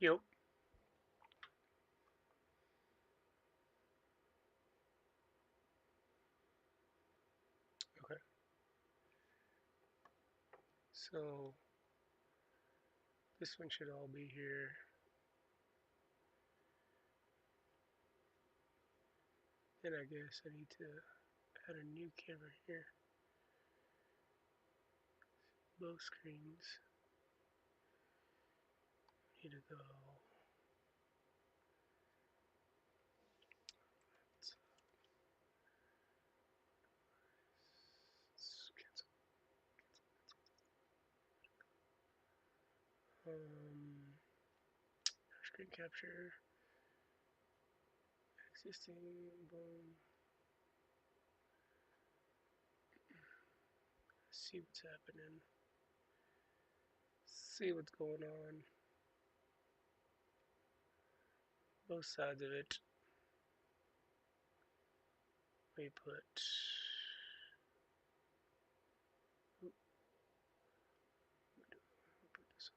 Yep. Okay. So this one should all be here. Then I guess I need to add a new camera here. Both screens need to go. Um, Screen capture, existing, boom. See what's happening. See what's going on. Both sides of it. We put. Oop, put this.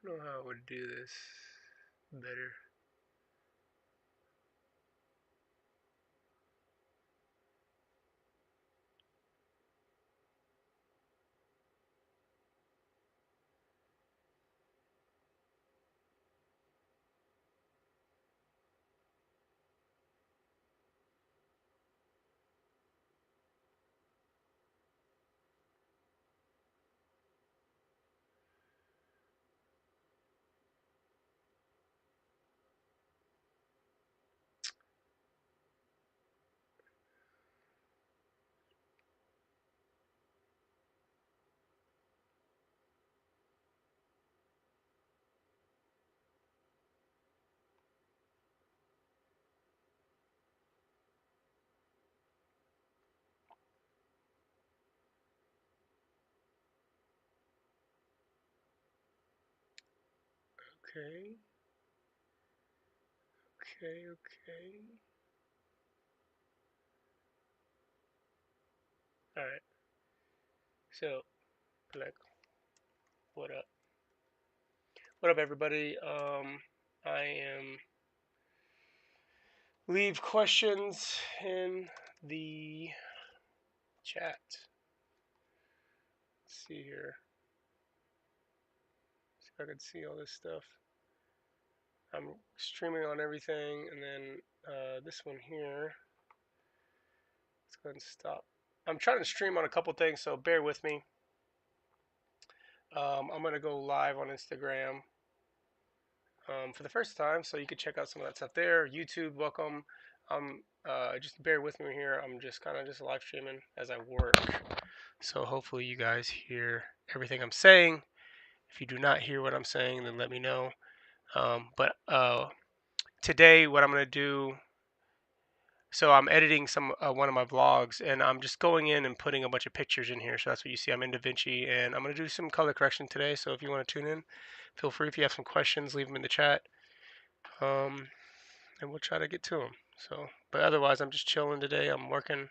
I don't know how I would do this better. Okay. Okay. Okay. All right. So, like, what up? What up, everybody? I am leave questions in the chat. Let's see here. See if I can see all this stuff. I'm streaming on everything, and then this one here. Let's go ahead and stop. I'm trying to stream on a couple things, so bear with me. I'm gonna go live on Instagram for the first time, so you can check out some of that stuff there. YouTube, welcome. Just bear with me here. I'm just kind of just live streaming as I work, so hopefully you guys hear everything I'm saying. If you do not hear what I'm saying, then let me know. But today, what I'm gonna do. So I'm editing some one of my vlogs, and I'm just going in and putting a bunch of pictures in here. So that's what you see. I'm in DaVinci, and I'm gonna do some color correction today. So if you want to tune in, feel free. If you have some questions, leave them in the chat, um, and we'll try to get to them. So, but otherwise, I'm just chilling today. I'm working.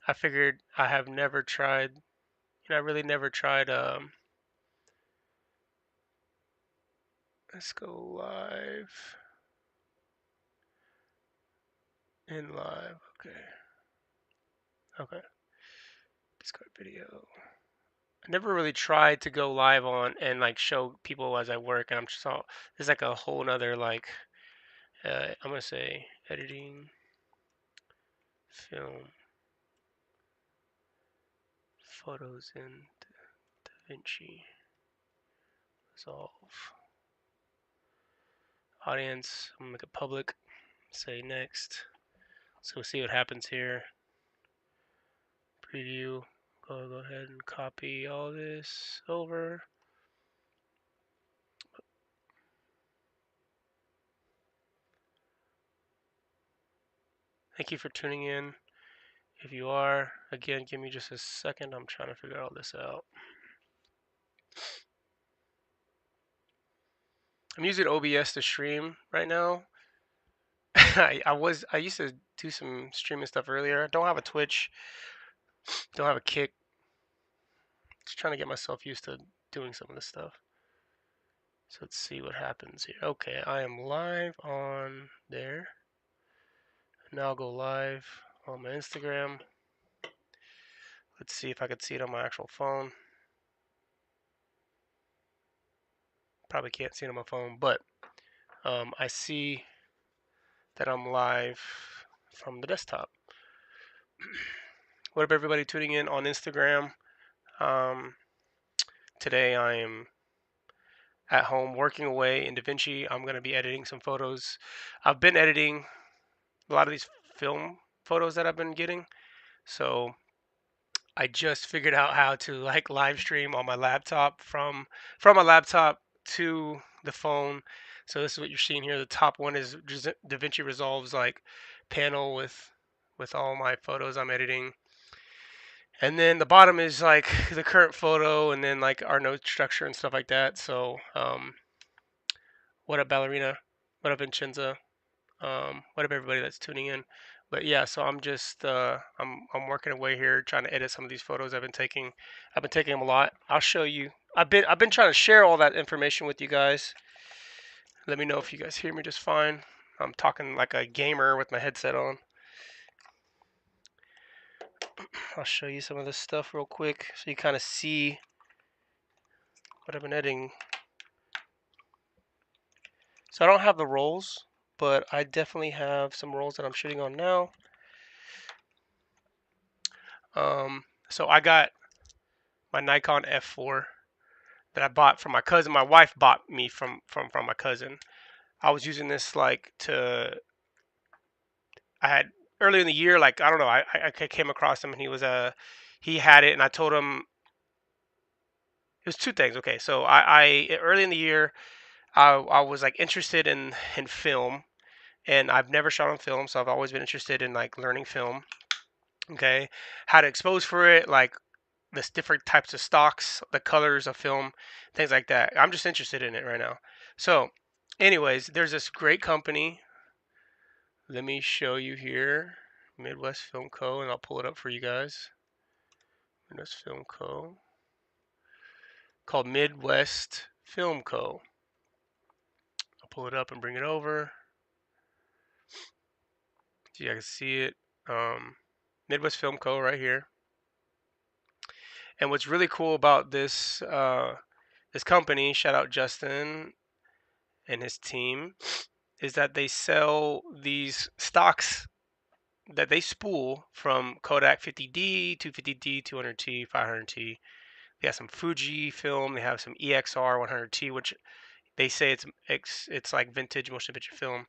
I figured I have never tried. I really never tried. Let's go live. In live. Okay. Okay. Discord video. I never really tried to go live on and like show people as I work, and I'm just all there's like a whole nother like I'm gonna say editing, film, photos in DaVinci, Resolve, audience. I'm gonna make it public. Say next. So we'll see what happens here. Preview. Go ahead and copy all this over. Thank you for tuning in. If you are, again, give me just a second. I'm trying to figure all this out. I'm using OBS to stream right now. I used to do some streaming stuff earlier. I don't have a Twitch, don't have a Kick. Just trying to get myself used to doing some of this stuff. So let's see what happens here. Okay, I am live on there. Now I'll go live on my Instagram. Let's see if I could see it on my actual phone. Probably can't see it on my phone, but I see that I'm live from the desktop. What up, everybody tuning in on Instagram? Um, Today I am at home working away in DaVinci. I'm going to be editing some photos. I've been editing a lot of these film photos that I've been getting. So I just figured out how to like live stream on my laptop from my laptop to the phone. So this is what you're seeing here. The top one is DaVinci Resolve's like panel with all my photos I'm editing. And then the bottom is like the current photo and then like our note structure and stuff like that. So what up, Ballerina? What up, Vincenza? What up, everybody that's tuning in? But yeah, so I'm just I'm working away here trying to edit some of these photos I've been taking. I've been taking them a lot. I'll show you. I've been trying to share all that information with you guys. Let me know if you guys hear me just fine. I'm talking like a gamer with my headset on. I'll show you some of this stuff real quick so you kind of see what I've been editing. So I don't have the rolls, but I definitely have some rolls that I'm shooting on now. So I got my Nikon F4 that I bought from my cousin. My wife bought me from my cousin. I was using this like I had earlier in the year, like I don't know, I came across him and he had it and I told him it was two things. Okay, so I early in the year I was like interested in film and I've never shot on film, so I've always been interested in like learning film. Okay, how to expose for it, like the different types of stocks, the colors of film, things like that. I'm just interested in it right now. So, anyways, there's this great company. Let me show you here, Midwest Film Co., and I'll pull it up for you guys. Midwest Film Co. Called Midwest Film Co. I'll pull it up and bring it over so you guys can see it. Midwest Film Co. right here. And what's really cool about this company, shout out Justin and his team, is that they sell these stocks that they spool from Kodak 50D, 250D, 200T, 500T. They have some Fuji film. They have some EXR 100T, which they say it's like vintage motion picture film.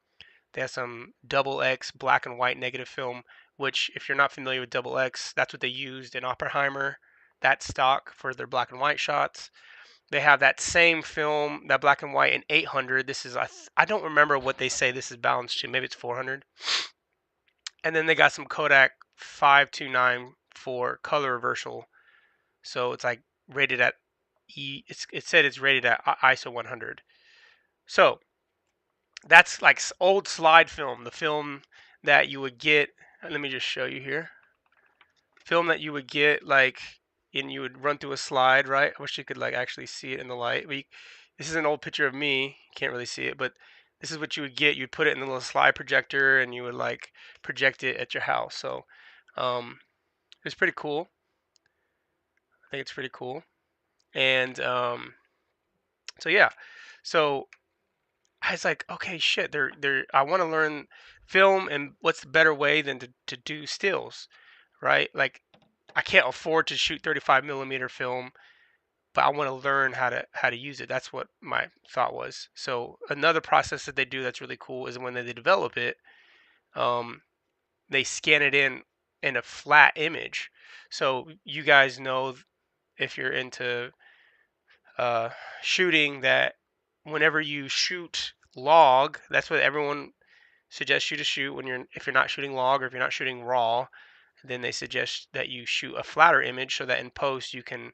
They have some double X black and white negative film, which if you're not familiar with double X, that's what they used in Oppenheimer, that stock for their black and white shots. They have that same film, that black and white in 800. This is I don't remember what they say this is balanced to. Maybe it's 400. And then they got some Kodak 529 for color reversal. So it's like rated at it said it's rated at ISO 100. So that's like old slide film, the film that you would get. Let me just show you here. Film that you would get like, and you would run through a slide, right? I wish you could like actually see it in the light. This is an old picture of me. Can't really see it, but this is what you would get. You'd put it in the little slide projector, and you would like project it at your house. So it's pretty cool. I think it's pretty cool. And so yeah, so I was like, okay, shit. I want to learn film, and what's the better way than to do stills, right? Like I can't afford to shoot 35 millimeter film, but I want to learn how to use it. That's what my thought was. So another process that they do that's really cool is when they develop it, um, they scan it in a flat image. So you guys know if you're into uh, shooting that whenever you shoot log, that's what everyone suggests you to shoot when if you're not shooting log or if you're not shooting raw, then they suggest that you shoot a flatter image so that in post you can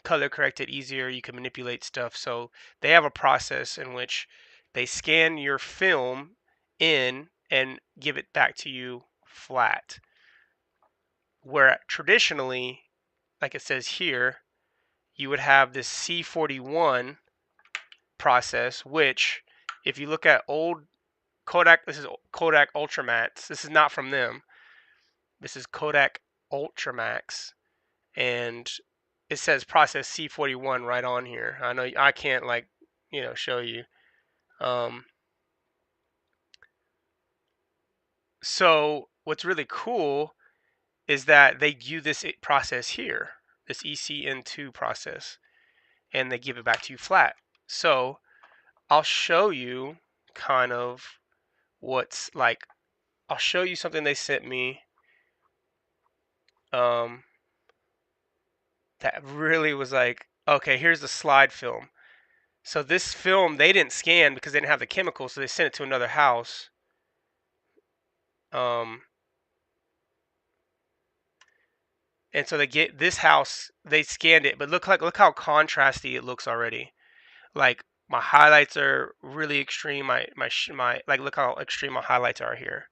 color correct it easier. You can manipulate stuff. So they have a process in which they scan your film in and give it back to you flat. Where traditionally, like it says here, you would have this C41 process, which if you look at old Kodak, this is Kodak Ultramax. This is not from them. This is Kodak Ultramax, and it says process C41 right on here. I know I can't show you. Um, so what's really cool is that they do this process here, this ECN2 process, and they give it back to you flat. So I'll show you kind of what's like. I'll show you something they sent me um, that really was like, okay, here's the slide film. So this film they didn't scan because they didn't have the chemicals, so they sent it to another house. Um, and so they get this house, they scanned it, but look how contrasty it looks already. Like my highlights are really extreme. My like look how extreme my highlights are here.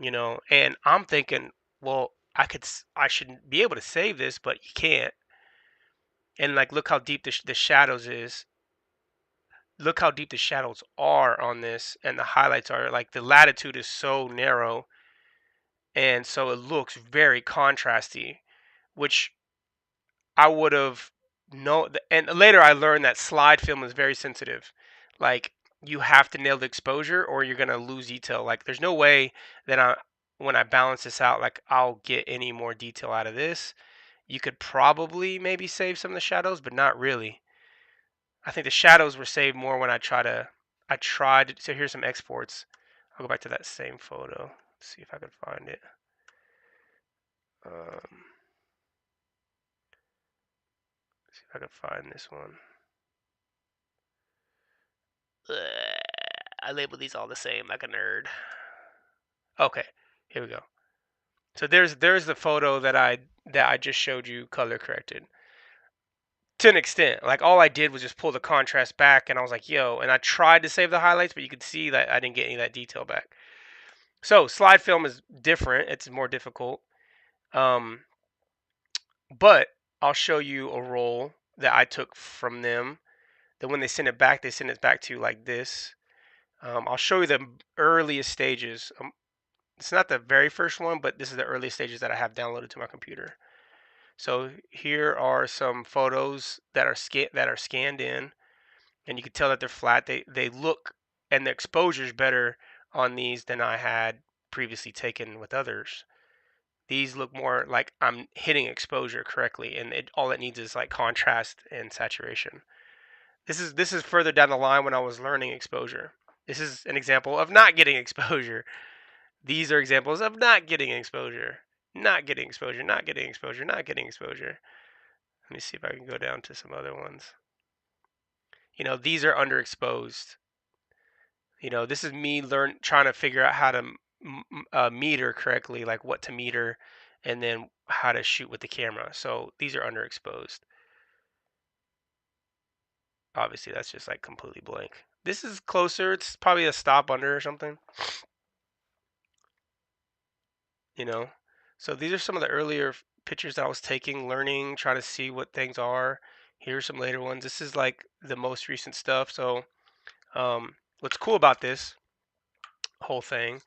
And I'm thinking, well, I should be able to save this, but you can't. And like look how deep the shadows is. Look how deep the shadows are on this, and the highlights are like the latitude is so narrow, and so it looks very contrasty, which I would have known. And later I learned that slide film is very sensitive. Like you have to nail the exposure, or you're gonna lose detail. Like there's no way that when I balance this out, like I'll get any more detail out of this. You could probably maybe save some of the shadows, but not really. I think the shadows were saved more when I tried, so here's some exports. I'll go back to that same photo, see if I can find it. See if I can find this one. I labeled these all the same, like a nerd. Okay, here we go. So there's the photo that I just showed you color corrected. To an extent, like all I did was just pull the contrast back, and I was like, yo, and I tried to save the highlights, but you could see that I didn't get any of that detail back. So slide film is different; it's more difficult. Um, but I'll show you a roll that I took from them. That when they send it back to you like this. I'll show you the earliest stages. It's not the very first one, but this is the earliest stages that I have downloaded to my computer. So here are some photos that are scanned in, and you can tell that they're flat. They look, and the exposure is better on these than I had previously taken with others. These look more like I'm hitting exposure correctly, and all it needs is like contrast and saturation. This is further down the line when I was learning exposure. This is an example of not getting exposure. These are examples of not getting exposure. Not getting exposure, not getting exposure, not getting exposure. Let me see if I can go down to some other ones. These are underexposed. This is me trying to figure out how to meter correctly, like what to meter, and then how to shoot with the camera. So these are underexposed. Obviously, that's just like completely blank. This is closer. It's probably a stop under or something. you know. So these are some of the earlier pictures that I was taking, learning, trying to see what things are. Here's some later ones. This is like the most recent stuff. So what's cool about this whole thing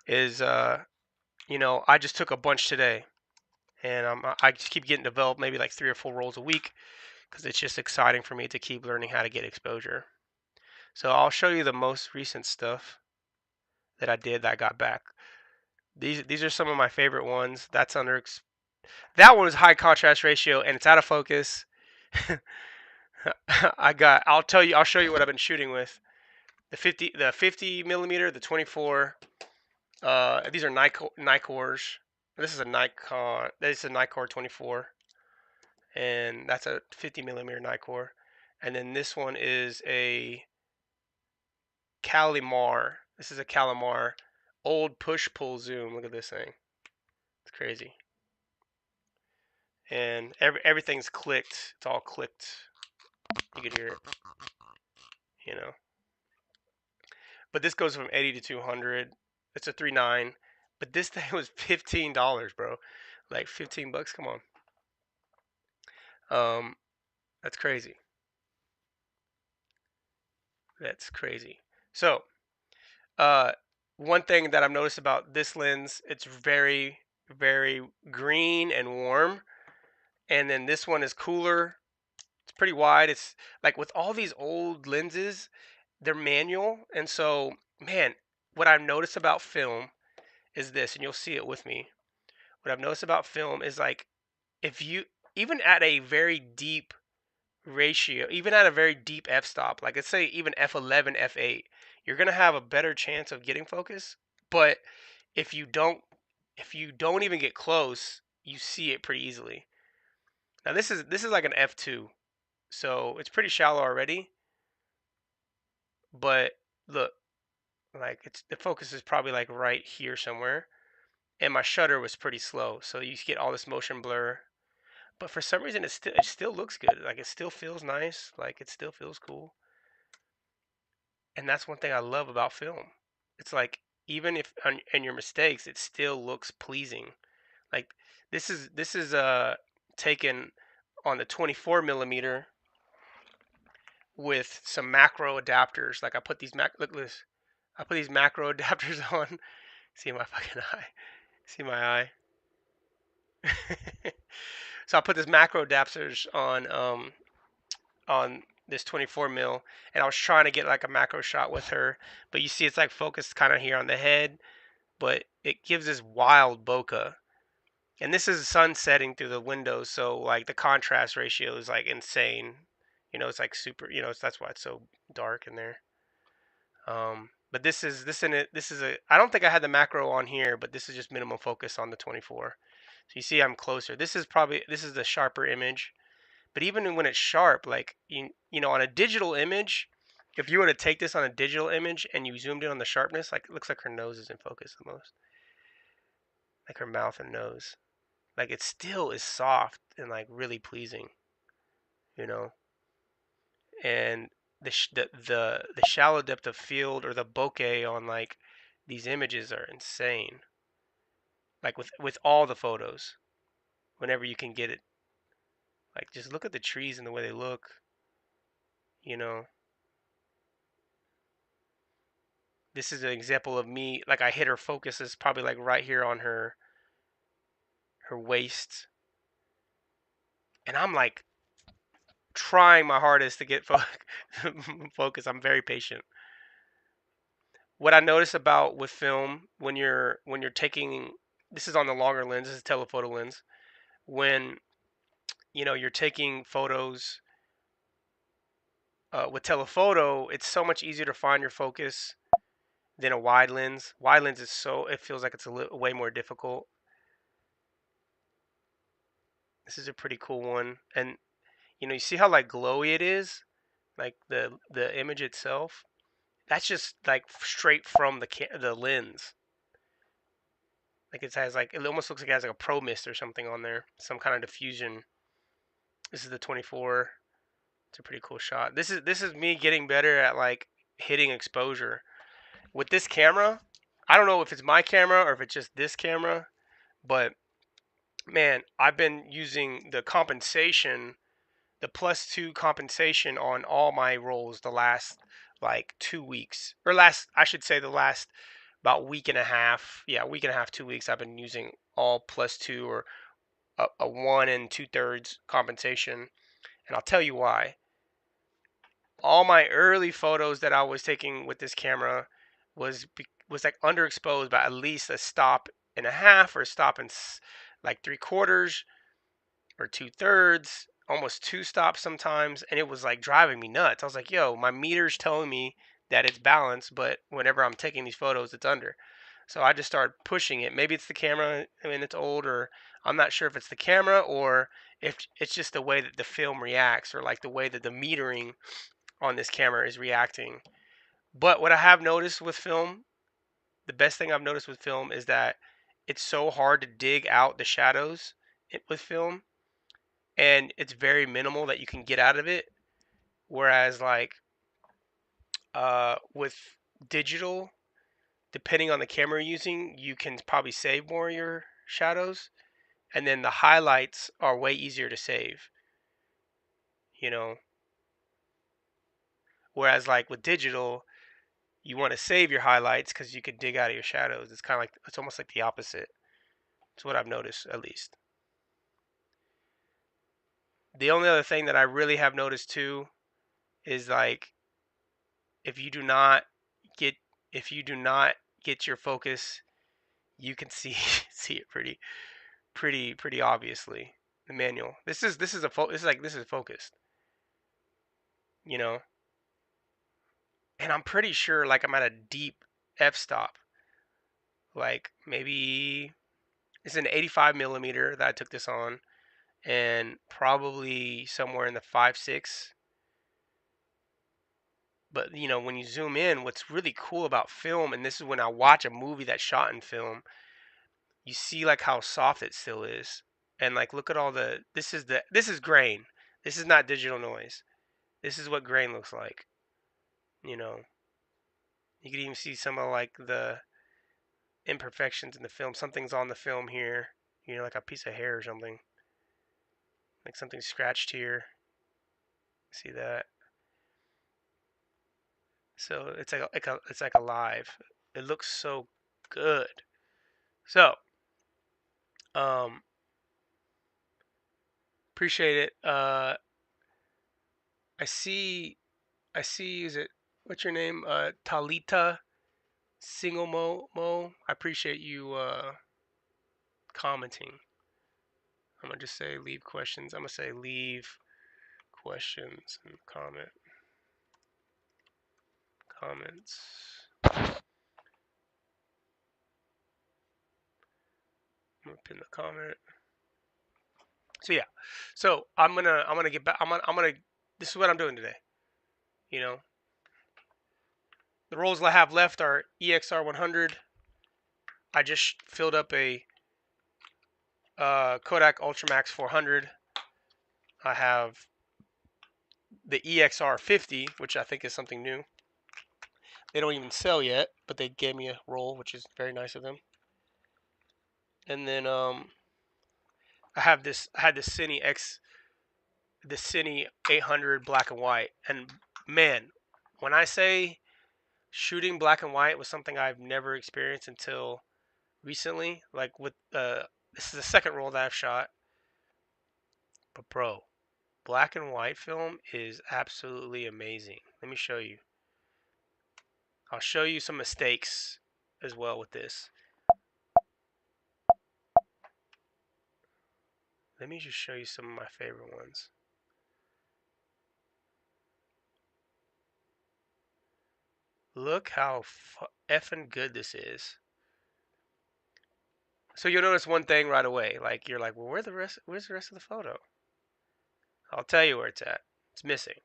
is, I just took a bunch today, and I just keep getting developed, maybe like 3 or 4 rolls a week, because it's just exciting for me to keep learning how to get exposure. So I'll show you the most recent stuff that I did that I got back. These are some of my favorite ones. That one is high contrast ratio, and it's out of focus. I'll show you what I've been shooting with. The 50 millimeter, the 24. These are Nicors. This is a Nikon. This is a Nikkor 24, and that's a 50 millimeter Nikkor. And then this one is a Calimar. This is a Calimar old push pull zoom. Look at this thing. It's crazy. and everything's clicked. It's all clicked. You could hear it, you know. But this goes from 80 to 200. It's a 3.9. But this thing was $15, bro. Like $15. Come on. Um, that's crazy. That's crazy. So, uh, one thing that I've noticed about this lens, it's very, very green and warm. And then this one is cooler. It's pretty wide. It's like with all these old lenses, they're manual. And so, man, what I've noticed about film is this, and you'll see it with me. What I've noticed about film is like if you even at a very deep ratio, even at a very deep f-stop, like let's say even f11, f8, you're gonna have a better chance of getting focus. But if you don't, if you don't even get close, you see it pretty easily. Now this is like an f2, so it's pretty shallow already. But look, like it's the focus is probably like right here somewhere, and my shutter was pretty slow, so you get all this motion blur. But for some reason, it still looks good. Like it still feels nice. Like it still feels cool. And that's one thing I love about film. It's like even if on your mistakes, it still looks pleasing. Like this is taken on the 24 millimeter with some macro adapters. Like I put these look at this. I put these macro adapters on. See my fucking eye. See my eye. So I put this macro adapters on this 24 mil, and I was trying to get like a macro shot with her, but you see it's like focused kind of here on the head, but it gives this wild bokeh. And this is sun setting through the windows, so like the contrast ratio is like insane. It's like super. That's why it's so dark in there. But this is a. I don't think I had the macro on here, but this is just minimum focus on the 24. So you see, I'm closer. This is the sharper image. But even when it's sharp, like on a digital image, if you were to take this on a digital image and you zoomed in on the sharpness, like it looks like her nose is in focus the most, like her mouth and nose. Like it still is soft and like really pleasing, you know. And the shallow depth of field or the bokeh on like these images are insane. Like with all the photos, whenever you can get it, like just look at the trees and the way they look, you know. This is an example of me, like I hit her focus is probably like right here on her waist, and I'm like trying my hardest to get focus. I'm very patient. What I notice about with film when you're taking, this is on the longer lens, this is telephoto lens, when you're taking photos with telephoto, it's so much easier to find your focus than a wide lens. Wide lens is it feels like it's way more difficult. This is a pretty cool one, and you see how like glowy it is, like the image itself. That's just like straight from the lens. Like it almost looks like it has like a pro mist or something on there, some kind of diffusion. This is the 24. It's a pretty cool shot. This is me getting better at like hitting exposure with this camera. I don't know if it's my camera or if it's just this camera, but man, I've been using the +2 compensation on all my rolls the last like 2 weeks, or I should say the last about week and a half. Yeah, week and a half, 2 weeks. I've been using all +2 or a 1 2/3 compensation, and I'll tell you why. All my early photos that I was taking with this camera was like underexposed by at least a stop and a half or a stop and like 3/4 or 2/3, almost 2 stops sometimes, and it was like driving me nuts. I was like, yo, my meter's telling me that it's balanced, but whenever I'm taking these photos, it's under. So I just started pushing it. Maybe it's the camera, I mean, it's old, or I'm not sure if it's the camera or if it's just the way that the film reacts or like the way that the metering on this camera is reacting. But what I have noticed with film, the best thing I've noticed with film is that it's so hard to dig out the shadows with film. and it's very minimal that you can get out of it. Whereas like with digital, depending on the camera you're using, you can probably save more of your shadows, and then the highlights are way easier to save, you know. Whereas like with digital, you want to save your highlights because you can dig out of your shadows. It's kind of like, it's almost like the opposite. It's what I've noticed, at least. The only other thing that I really have noticed too is like if you do not get if you do not get your focus, you can see see it pretty obviously. The manual. This is focused, you know. And I'm pretty sure like I'm at a deep f-stop. Like maybe it's an 85 millimeter that I took this on, and probably somewhere in the 5.6. But you know, when you zoom in, what's really cool about film, and this is when I watch a movie that's shot in film, you see like how soft it still is. And like look at all the this is grain. This is not digital noise. This is what grain looks like. You know. You can even see some of like the imperfections in the film. Something's on the film here. You know, like a piece of hair or something. Like something scratched here. See that? So it's like alive. It looks so good. So, um, appreciate it. I see. I see. Is it what's your name? Talita Single Mo. I appreciate you commenting. I'm gonna just say leave questions. I'm gonna say leave questions and comments. I'm gonna pin the comment. So yeah. So I'm gonna get back. I'm gonna. This is what I'm doing today. You know, the rolls I have left are EXR 100. I just filled up a Kodak Ultramax 400. I have the EXR 50, which I think is something new. They don't even sell yet, but they gave me a roll, which is very nice of them. And then I had this Cine 800 black and white. And man, when I say shooting black and white was something I've never experienced until recently, like with this is the second roll that I've shot. But bro, black and white film is absolutely amazing. Let me show you. I'll show you some mistakes as well with this. Let me just show you some of my favorite ones. Look how effing good this is. So you'll notice one thing right away. Like you're like, well, where's the rest of the photo? I'll tell you where it's at. It's missing.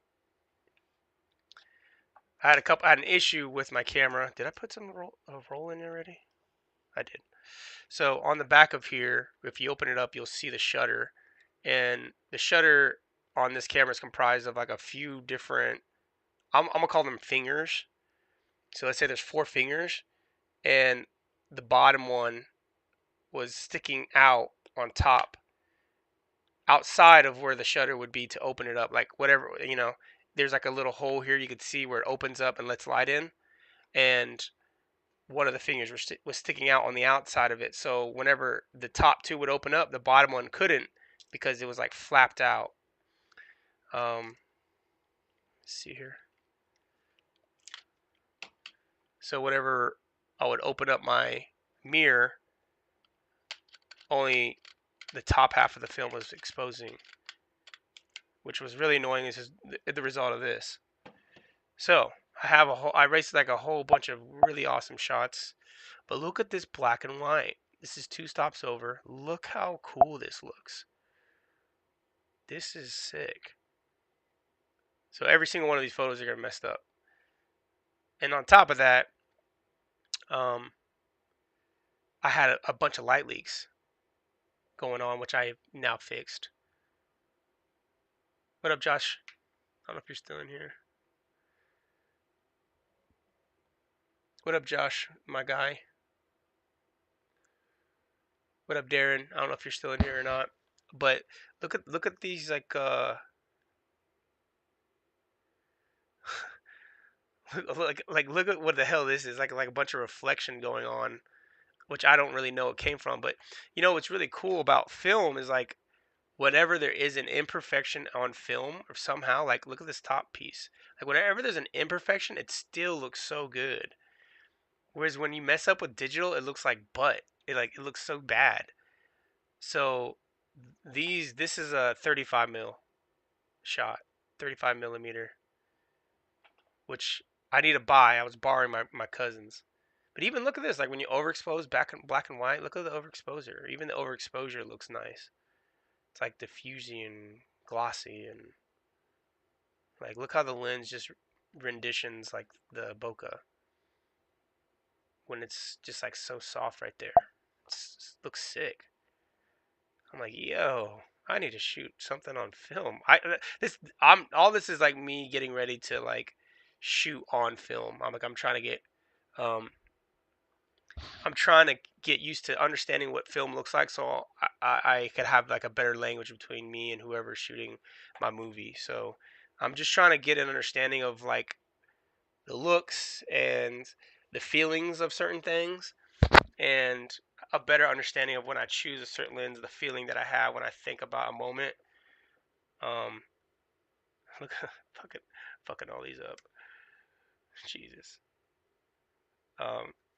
I had an issue with my camera. Did I put some roll in already? I did. So on the back of here, if you open it up, you'll see the shutter. And the shutter on this camera is comprised of like a few different, I'm gonna call them fingers. So let's say there's 4 fingers, and the bottom one was sticking out on top, outside of where the shutter would be to open it up. Like whatever, you know, there's like a little hole here you could see where it opens up and lets light in, and one of the fingers was sticking out on the outside of it. So whenever the top 2 would open up, the bottom one couldn't because it was like flapped out. Let's see here. So whenever I would open up my mirror, only the top half of the film was exposing, which was really annoying. This is the result of this. So I raced like a whole bunch of really awesome shots, but look at this black and white. This is 2 stops over. Look how cool this looks. This is sick. So every single one of these photos are gonna messed up. And on top of that, I had a bunch of light leaks going on, which I have now fixed. What up, Josh? I don't know if you're still in here. What up, Josh, my guy? What up, Darren? I don't know if you're still in here or not. But look at these like look at what the hell this is. Like a bunch of reflection going on, which I don't really know it came from. But what's really cool about film is like whenever there is an imperfection on film or somehow, like look at this top piece. Like whenever there's an imperfection, it still looks so good. Whereas when you mess up with digital, it looks like butt. It looks so bad. So this is a 35 mil shot, 35 millimeter, which I need to buy. I was borrowing my cousin's. But even look at this, like when you overexpose back in black and white, look at the overexposure. Even the overexposure looks nice. It's like diffusing and glossy and like look how the lens just renditions like the bokeh when it's just like so soft right there. It looks sick. I'm like, yo, I need to shoot something on film. I'm all this is like me getting ready to like shoot on film. I'm trying to get um I'm trying to get used to understanding what film looks like, so I could have like a better language between me and whoever's shooting my movie. So I'm just trying to get an understanding of like the looks and the feelings of certain things, and a better understanding of when I choose a certain lens, the feeling that I have when I think about a moment. Um, look, fucking, fucking all these up. Jesus.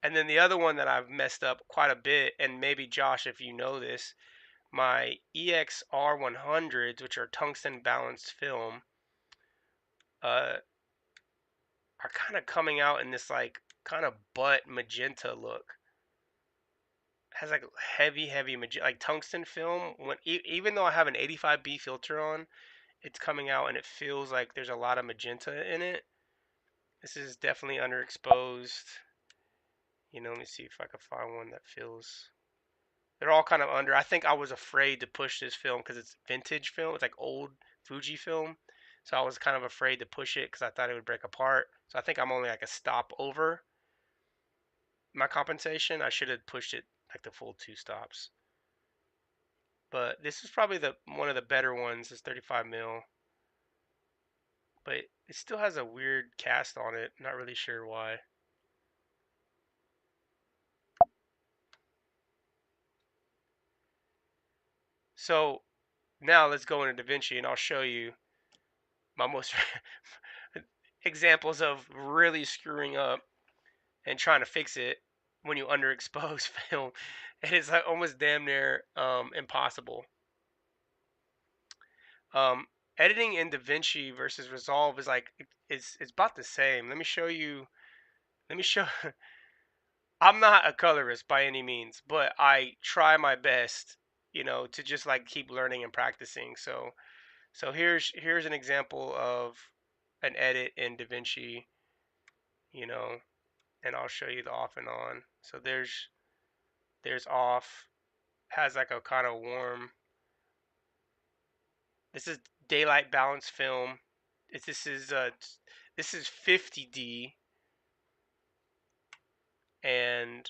And then the other one that I've messed up quite a bit, and maybe Josh, if you know this, my EXR 100s, which are tungsten balanced film, uh, are kind of coming out in this like kind of butt magenta look. Has like heavy magenta, like tungsten film. When even though I have an 85B filter on, it's coming out and it feels like there's a lot of magenta in it. This is definitely underexposed. Let me see if I can find one that feels. They're all kind of under. I think I was afraid to push this film because it's vintage film. It's like old Fuji film. So I was kind of afraid to push it because I thought it would break apart. So I think I'm only like a stop over my compensation. I should have pushed it like the full 2 stops. But this is probably the one of the better ones. It's 35 mil, but it still has a weird cast on it. Not really sure why. So now let's go into DaVinci and I'll show you my most examples of really screwing up and trying to fix it when you underexpose film. It is like almost damn near impossible. Um, Editing in DaVinci versus Resolve is like it's about the same. Let me show you. Let me show. I'm not a colorist by any means, but I try my best, to just like keep learning and practicing. So here's an example of an edit in DaVinci, you know, and I'll show you the off and on. So there's off, has like a kind of warm. This is daylight balance film. This is 50D and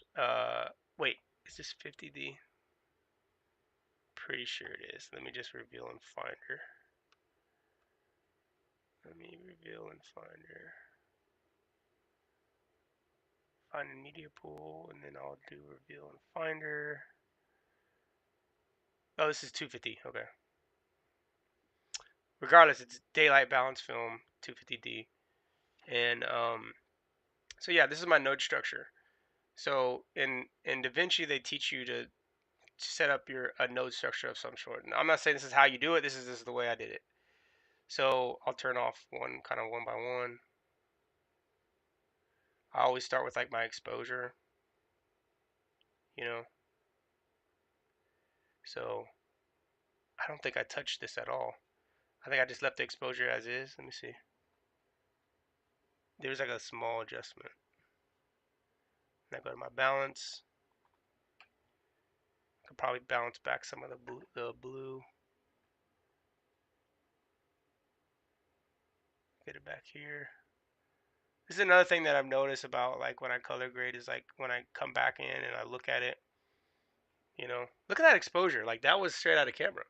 wait, is this 50D? Pretty sure it is. Let me just reveal in Finder. Let me reveal in Finder. Find a media pool, and then I'll do reveal in Finder. Oh, this is 250. Okay. Regardless, it's daylight balance film 250D, and so yeah, this is my node structure. So in DaVinci, they teach you to set up a node structure of some sort. And I'm not saying this is how you do it. This is the way I did it. So I'll turn off one kind of one by one. I always start with like my exposure, you know. So I don't think I touched this at all. I think I just left the exposure as is. Let me see. There's like a small adjustment. And I go to my balance. I could probably balance back some of the blue. Get it back here. This is another thing that I've noticed about like when I color grade is like when I come back in and I look at it, look at that exposure. Like that was straight out of camera.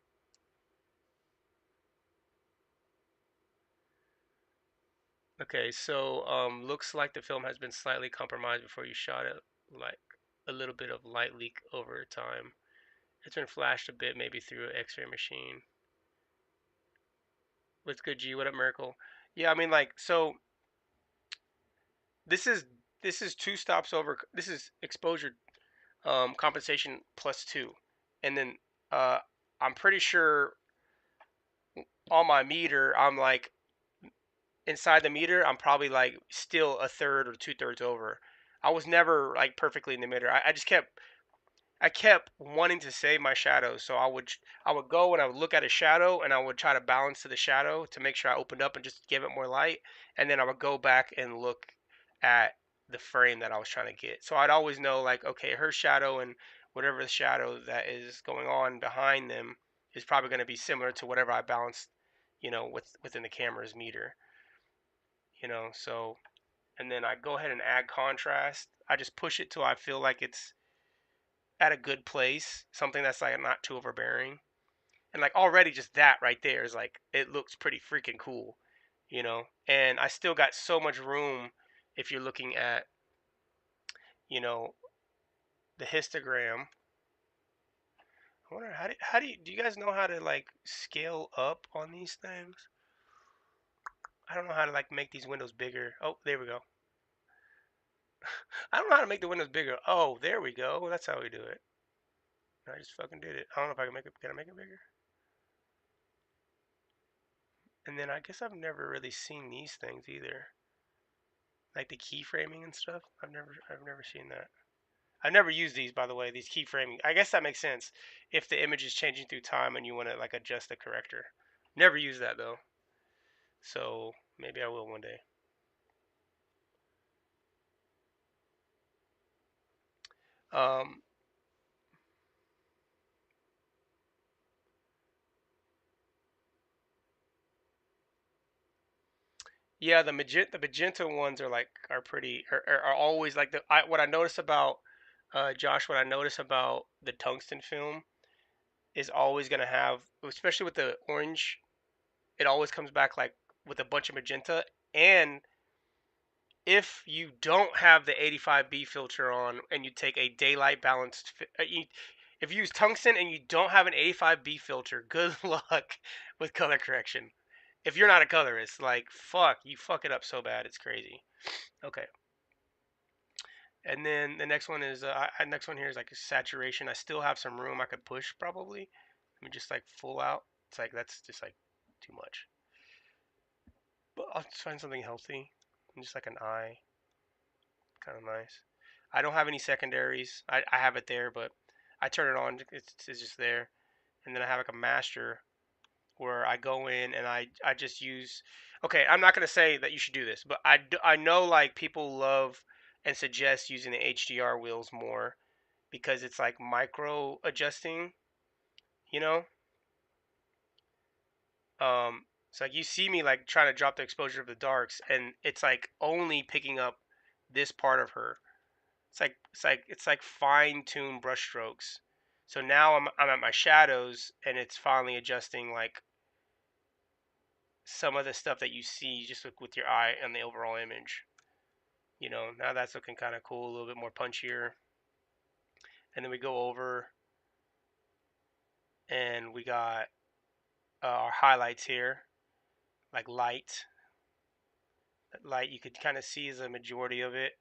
Okay, so looks like the film has been slightly compromised before you shot it, like a little bit of light leak over time. It's been flashed a bit, maybe through an X-ray machine. What's good, G? What up, Miracle? Yeah, I mean, like, so this is this is two stops over. This is exposure compensation plus two, and then uh, I'm pretty sure on my meter, I'm like inside the meter, I'm probably like still a third or two-thirds over. I was never like perfectly in the meter. I just kept wanting to save my shadows, so I would go and I would look at a shadow and I would try to balance to the shadow to make sure I opened up and just give it more light, and then I would go back and look at the frame that I was trying to get. So I'd always know like, okay, her shadow and whatever the shadow that is going on behind them is probably going to be similar to whatever I balanced, within the camera's meter, so and then I go ahead and add contrast. I just push it till I feel like it's at a good place, something that's like not too overbearing. And like already just that right there is like it looks pretty freaking cool. And I still got so much room if you're looking at, you know, the histogram. I wonder how do you guys know how to like scale up on these things? I don't know how to like make these windows bigger. Oh, there we go. I don't know how to make the windows bigger. Oh, there we go. That's how we do it. I just fucking did it. I don't know if I can make it. Can I make it bigger? And then I guess I've never really seen these things either. Like the keyframing and stuff. I've never seen that. I've never used these, by the way, these keyframing. I guess that makes sense if the image is changing through time and you want to like adjust the corrector. Never use that though. So maybe I will one day. Um, yeah, the magenta ones are pretty are always like what I notice about Josh, what I notice about the tungsten film is always gonna have, especially with the orange, it always comes back like with a bunch of magenta. And if you don't have the 85B filter on and you take a daylight balanced, if you use tungsten and you don't have an 85B filter, good luck with color correction. If you're not a colorist, like fuck, you fuck it up so bad, it's crazy. Okay, and then the next one is next one here is like a saturation. I still have some room I could push probably. Let me just like full out. It's like that's just like too much. But I'll just find something healthy. Just like an eye, kind of nice. I don't have any secondaries. I have it there, but I turn it on. It's just there. And then I have like a master where I go in and I just use. Okay, I'm not gonna say that you should do this, but I know like people love and suggest using the HDR wheels more because it's like micro adjusting. You know, so like you see me like trying to drop the exposure of the darks, and it's like only picking up this part of her. It's like fine-tuned brushstrokes. So now I'm at my shadows, and it's finally adjusting like some of the stuff that you see just with your eye and the overall image. Now that's looking kind of cool, a little bit more punchier. And then we go over, and we got our highlights here, like light. That light you could kind of see is a majority of it.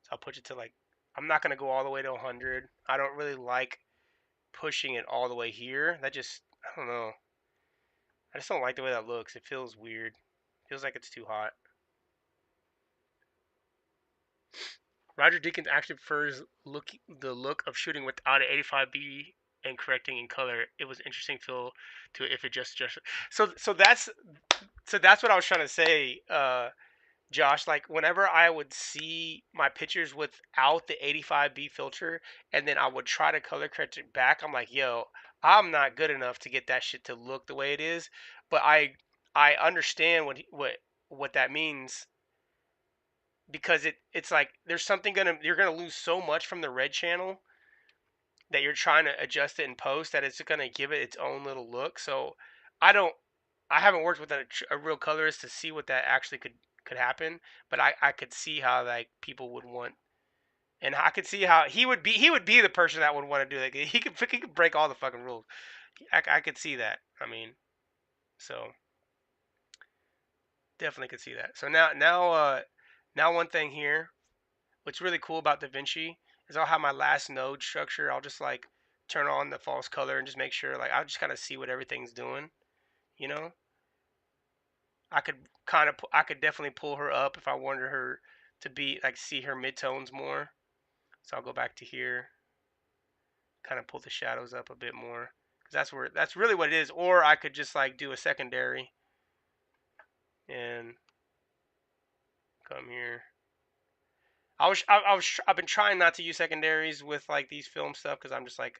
So I'll push it to like, I'm not gonna go all the way to 100. I don't really like pushing it all the way here. That just, I don't know. I just don't like the way that looks. It feels weird. Feels like it's too hot. Roger Deakins actually prefers the look of shooting without an 85B and correcting in color. It was interesting feel to it if it just so that's what I was trying to say, Josh. Like whenever I would see my pictures without the 85B filter, and then I would try to color correct it back, I'm like, yo, I'm not good enough to get that shit to look the way it is. But I understand what what that means, because it's like there's something you're gonna lose so much from the red channel that you're trying to adjust it in post that it's gonna give it its own little look. So I don't I haven't worked with a real colorist to see what that actually could happen, but I could see how like people would want, and I could see how he would be the person that would want to do that. He could break all the fucking rules. I could see that. I mean, so definitely could see that. So now one thing here, what's really cool about DaVinci is I'll have my last node structure. I'll just like turn on the false color and just make sure, like, I'll just kind of see what everything's doing. You know, I could definitely pull her up if I wanted her to be like see her midtones more. So I'll go back to here, kind of pull the shadows up a bit more because that's really what it is. Or I could just like do a secondary and come here. I've been trying not to use secondaries with like these film stuff because I'm just like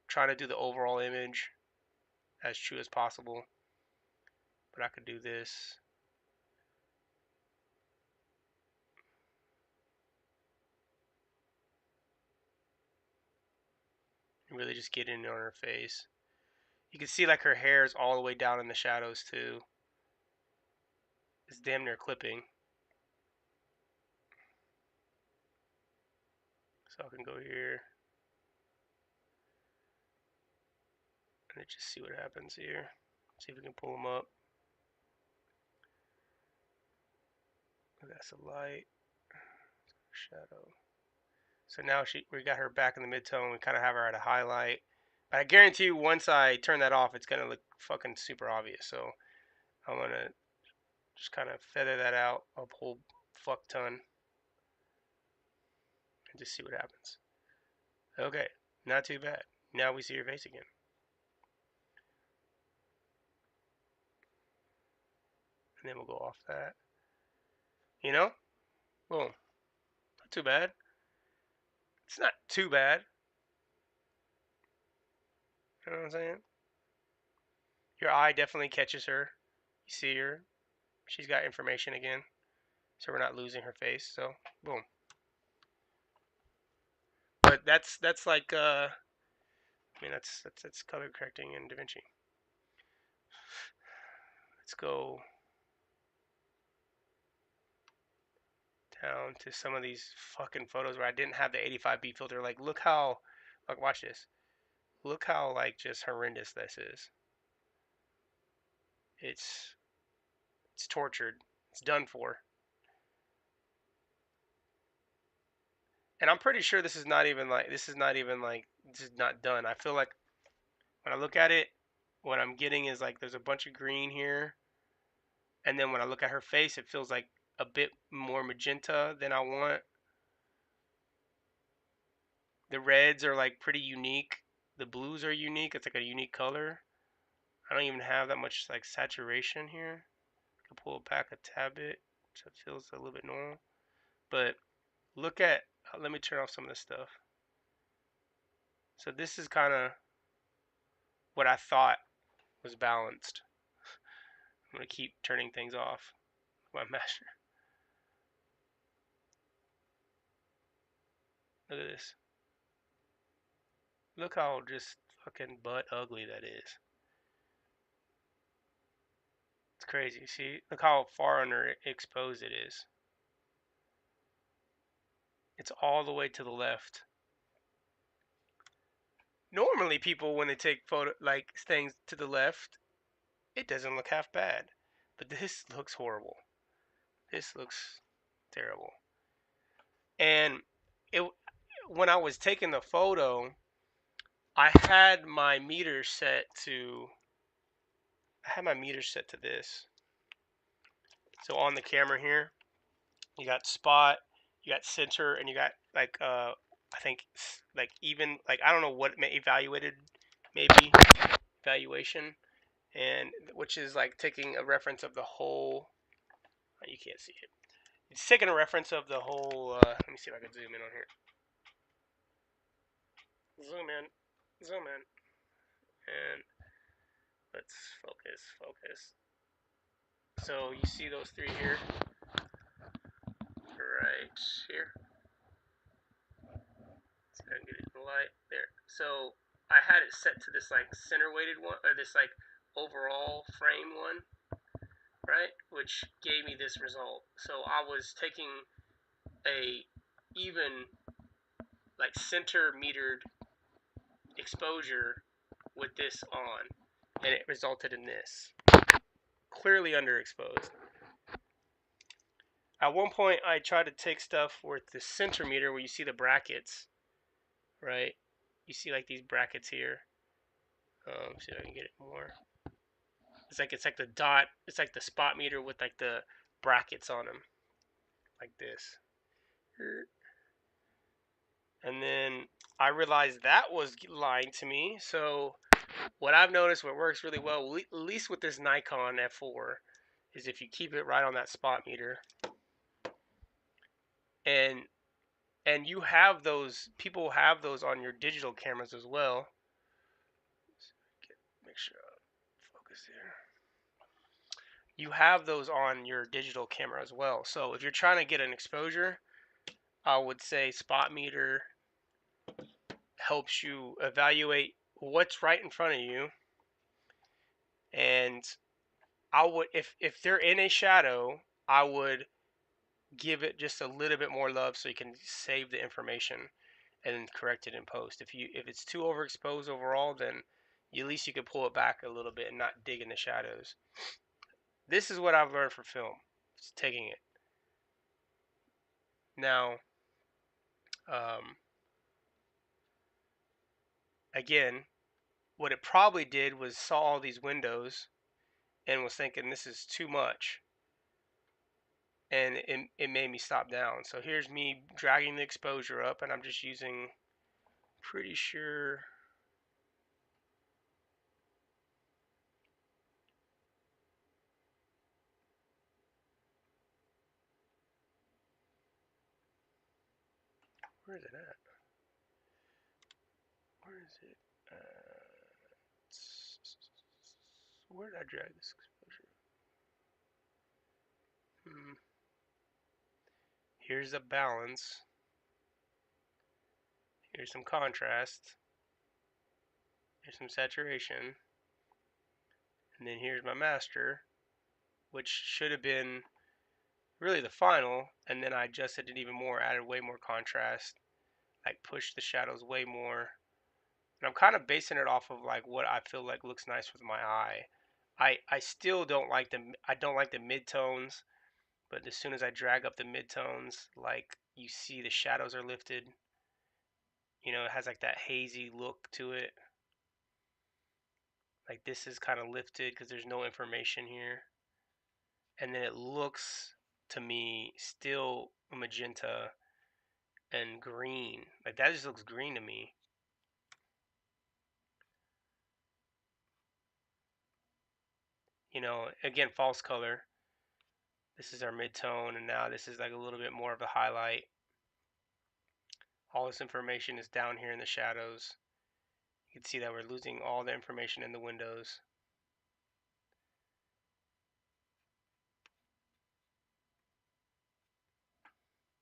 trying to do the overall image as true as possible. But I could do this. And really just get in on her face. You can see like her hair is all the way down in the shadows too. It's damn near clipping. So I can go here and just see what happens here. See if we can pull them up. That's a light shadow. So now we got her back in the midtone. We kind of have her at a highlight. But I guarantee you, once I turn that off, it's gonna look fucking super obvious. So I'm gonna just kind of feather that out a whole fuck ton and just see what happens. Okay, not too bad. Now we see her face again. And then we'll go off that. You know? Boom. Not too bad. It's not too bad. You know what I'm saying? Your eye definitely catches her. You see her. She's got information again. So we're not losing her face. So, boom. But that's like I mean that's color correcting in DaVinci. Let's go down to some of these fucking photos where I didn't have the 85B filter. Like, look how, like, watch this. Look how, like, just horrendous this is. It's it's tortured. It's done for. And I'm pretty sure this is not even like this is not done. I feel like when I look at it, what I'm getting is like there's a bunch of green here, and then when I look at her face, it feels like a bit more magenta than I want. The reds are like pretty unique. The blues are unique. It's like a unique color. I don't even have that much like saturation here. I can pull it back a tad bit so it feels a little bit normal. But look at, let me turn off some of this stuff. So this is kind of what I thought was balanced. I'm going to keep turning things off. My master. Look at this. Look how just fucking butt ugly that is. It's crazy. See? Look how far under exposed it is. It's all the way to the left. Normally people, when they take photo like things to the left, it doesn't look half bad. But this looks horrible. This looks terrible. And it when I was taking the photo, I had my meter set to this. So on the camera here, you got spot, you got center, and you got like I think like even like I don't know what evaluated maybe valuation, and which is like taking a reference of the whole. You can't see it. It's taking a reference of the whole. Let me see if I can zoom in on here. Zoom in, zoom in, and let's focus. So you see those three here, right here. See if I can get it in the light there. So I had it set to this like center weighted one, or this like overall frame one, right? Which gave me this result. So I was taking a even like center metered exposure with this on, and it resulted in this. Clearly underexposed. At one point, I tried to take stuff with the center meter where you see the brackets, right? You see like these brackets here. See if I can get it more. It's like the dot. It's like the spot meter with like the brackets on them, like this. And then I realized that was lying to me. So what I've noticed, what works really well, at least with this Nikon F4, is if you keep it right on that spot meter, and you have those. People have those on your digital cameras as well. Make sure I focus here. You have those on your digital camera as well. So if you're trying to get an exposure, I would say spot meter helps you evaluate what's right in front of you. And I would, if they're in a shadow, I would give it just a little bit more love so you can save the information and correct it in post. If it's too overexposed overall, then at least you can pull it back a little bit and not dig in the shadows. This is what I've learned from film. Just taking it. Now, again, what it probably did was saw all these windows and was thinking this is too much, and it made me stop down. So here's me dragging the exposure up, and I'm just using, pretty sure, where is it at? Where is it? Where did I drag this exposure? Here's a balance. Here's some contrast. Here's some saturation. And then here's my master, which should have been really the final. And then I adjusted it even more, added way more contrast, like pushed the shadows way more. And I'm kind of basing it off of like what I feel like looks nice with my eye. I still don't like the mid-tones, but as soon as I drag up the mid-tones, like you see the shadows are lifted. It has like that hazy look to it. Like this is kind of lifted because there's no information here. And then it looks to me still magenta and green. Like that just looks green to me. Again, false color. This is our mid-tone, and now this is like a little bit more of a highlight. All this information is down here in the shadows. You can see that we're losing all the information in the windows.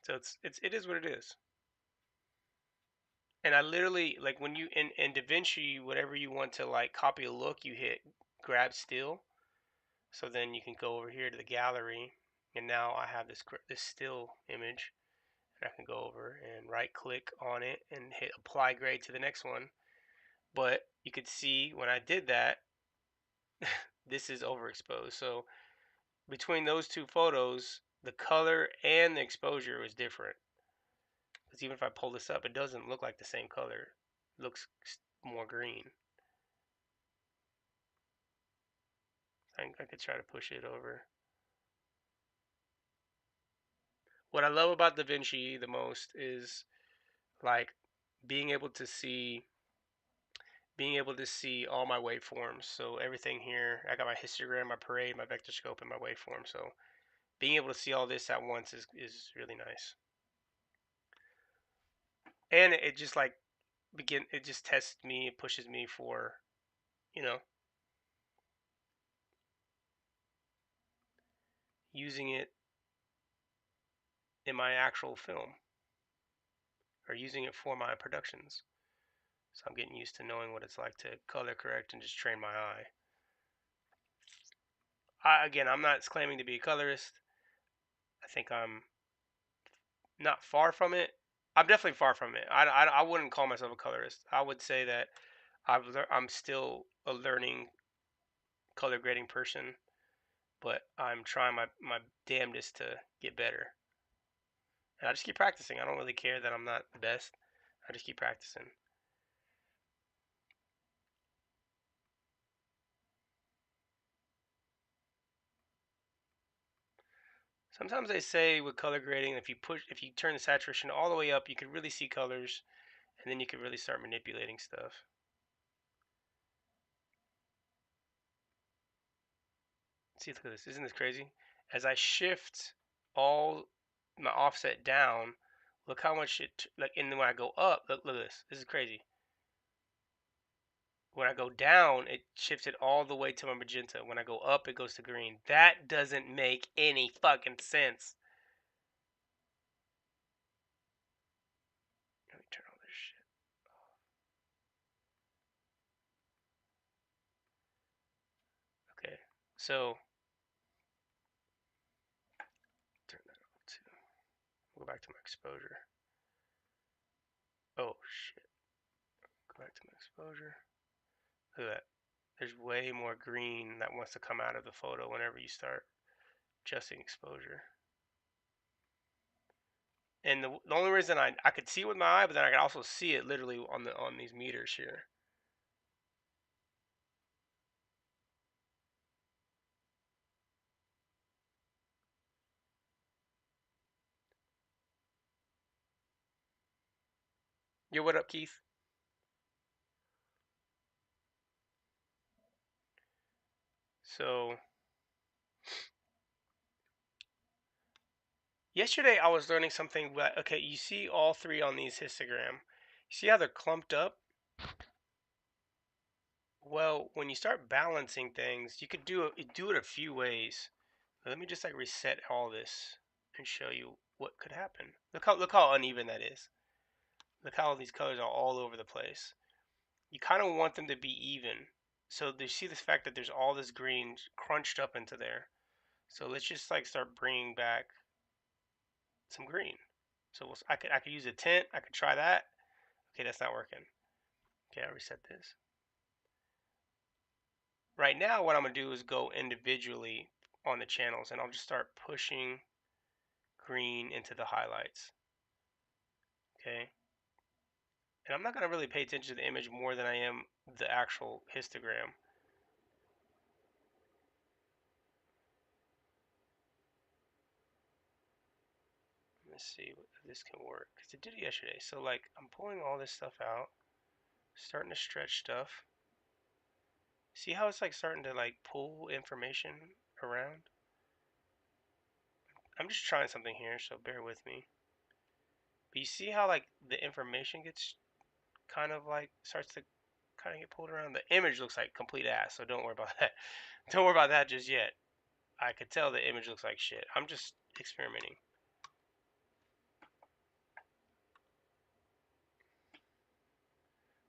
So it is what it is. And I literally, like, when you in DaVinci, whatever you want to like copy a look, you hit grab still. So then you can go over here to the gallery, and now I have this still image, and I can go over and right click on it and hit apply grade to the next one. But you could see when I did that, this is overexposed. So between those two photos, the color and the exposure is different. Because even if I pull this up, it doesn't look like the same color. It looks more green. I could try to push it over. What I love about DaVinci the most is like being able to see all my waveforms. So everything here, I got my histogram, my parade, my vector scope, and my waveform. So being able to see all this at once is really nice. And it just like it just tests me, it pushes me for, you know, using it in my actual film or using it for my productions. So I'm getting used to knowing what it's like to color correct and just train my eye. Again, I'm not claiming to be a colorist. I think I'm not far from it. I'm definitely far from it. I wouldn't call myself a colorist. I would say that I'm still a learning color grading person, but I'm trying my damnedest to get better. And I just keep practicing. I don't really care that I'm not the best. I just keep practicing. Sometimes they say with color grading, if you turn the saturation all the way up, you can really see colors, and then you can really start manipulating stuff. See, look at this. Isn't this crazy? As I shift all my offset down, look how much it like. And then when I go up, look at this. This is crazy. When I go down, it shifts it all the way to my magenta. When I go up, it goes to green. That doesn't make any fucking sense. Let me turn all this shit off. Okay, so turn that off too. Go back to my exposure. Oh shit. Go back to my exposure. Look at that. There's way more green that wants to come out of the photo whenever you start adjusting exposure. And the only reason I could see it with my eye, but then I could also see it literally on these meters here. Yo, what up, Keith? So yesterday I was learning something. Okay, you see all three on these histogram. You see how they're clumped up? Well, when you start balancing things, you could do it a few ways. Let me just like reset all this and show you what could happen. Look how uneven that is. Look how these colors are all over the place. You kind of want them to be even. So you see this fact that there's all this green crunched up into there. So let's just like start bringing back some green. So I could use a tint. I could try that. Okay, that's not working. Okay, I'll reset this. Right now, what I'm gonna do is go individually on the channels, and I'll just start pushing green into the highlights. Okay, and I'm not gonna really pay attention to the image more than I am the actual histogram. Let's see if this can work, because it did it yesterday. So like I'm pulling all this stuff out, starting to stretch stuff. See how it's like starting to like pull information around? I'm just trying something here, so bear with me. But you see how like the information gets kind of like starts to kind of get pulled around? The image looks like complete ass, so don't worry about that. Don't worry about that just yet. I could tell the image looks like shit. I'm just experimenting.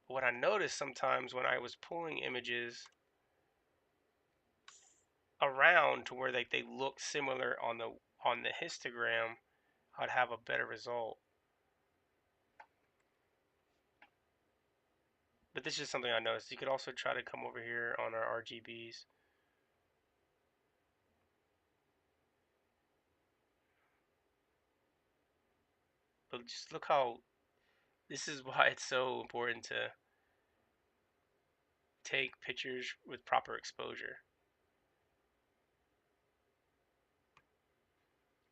But what I noticed sometimes when I was pulling images around to where they look similar on the histogram, I'd have a better result. But this is something I noticed. You could also try to come over here on our RGBs. But just look how, this is why it's so important to take pictures with proper exposure.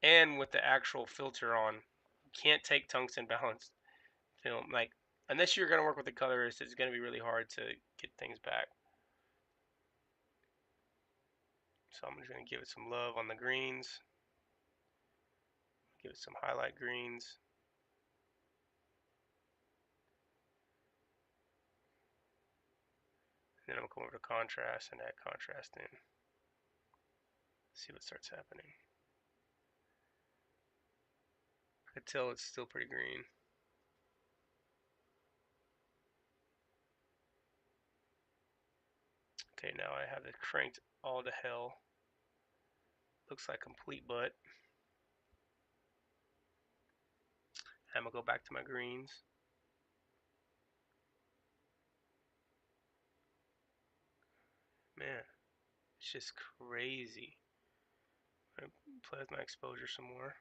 And with the actual filter on. You can't take tungsten balanced film. Like, unless you're going to work with a colorist, it's going to be really hard to get things back. So I'm just going to give it some love on the greens. Give it some highlight greens. And then I'm going to come over to contrast and add contrast in. See what starts happening. could tell it's still pretty green. Okay, now I have it cranked all to hell. Looks like complete butt. I'm gonna go back to my greens. Man, it's just crazy. I'm gonna play with my exposure some more.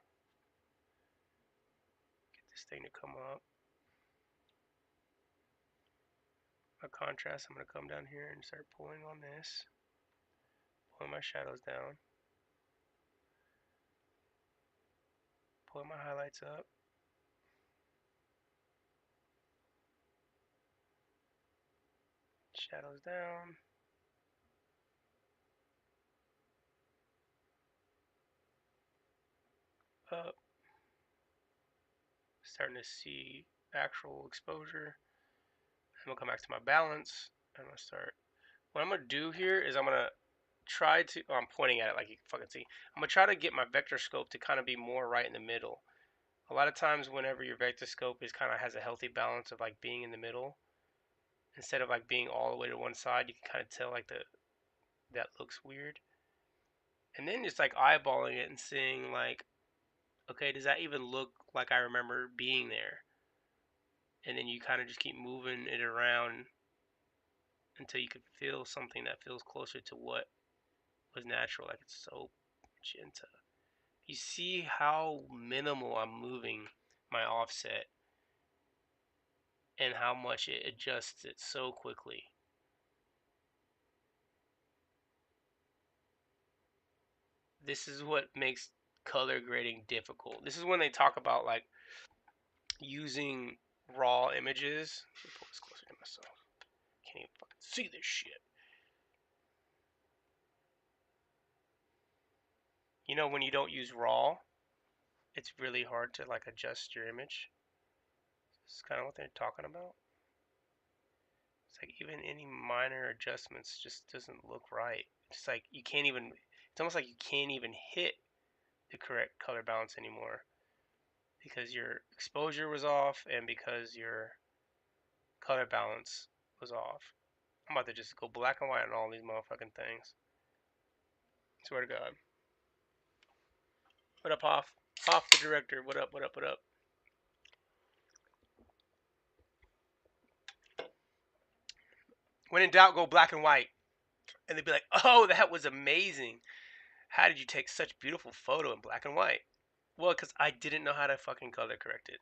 Get this thing to come up. My contrast, I'm gonna come down here and start pulling on this. Pulling my shadows down. Pulling my highlights up. Shadows down. Up. Starting to see actual exposure. I'm gonna come back to my balance. I'm gonna start. What I'm gonna do here is I'm gonna try to. Oh, I'm pointing at it like you can fucking see. I'm gonna try to get my vector scope to kind of be more right in the middle. A lot of times, whenever your vector scope is kind of has a healthy balance of like being in the middle, instead of like being all the way to one side, you can kind of tell like that looks weird. And then just like eyeballing it and seeing like, okay, does that even look like I remember being there? And then you kind of just keep moving it around until you can feel something that feels closer to what was natural. Like it's so gentle. You see how minimal I'm moving my offset and how much it adjusts it so quickly. This is what makes color grading difficult. This is when they talk about like using raw images. Let me pull this closer to myself. Can't even fucking see this shit. You know, when you don't use raw, it's really hard to like adjust your image. This is kind of what they're talking about. It's like even any minor adjustments just doesn't look right. It's like you can't even. It's almost like you can't even hit the correct color balance anymore because your exposure was off and because your color balance was off. I'm about to just go black and white on all these motherfucking things. Swear to God. What up, Hoff? Hoff, the director. What up? What up? What up? When in doubt, go black and white. And they'd be like, "Oh, that was amazing. How did you take such beautiful photo in black and white?" Well, because I didn't know how to fucking color correct it.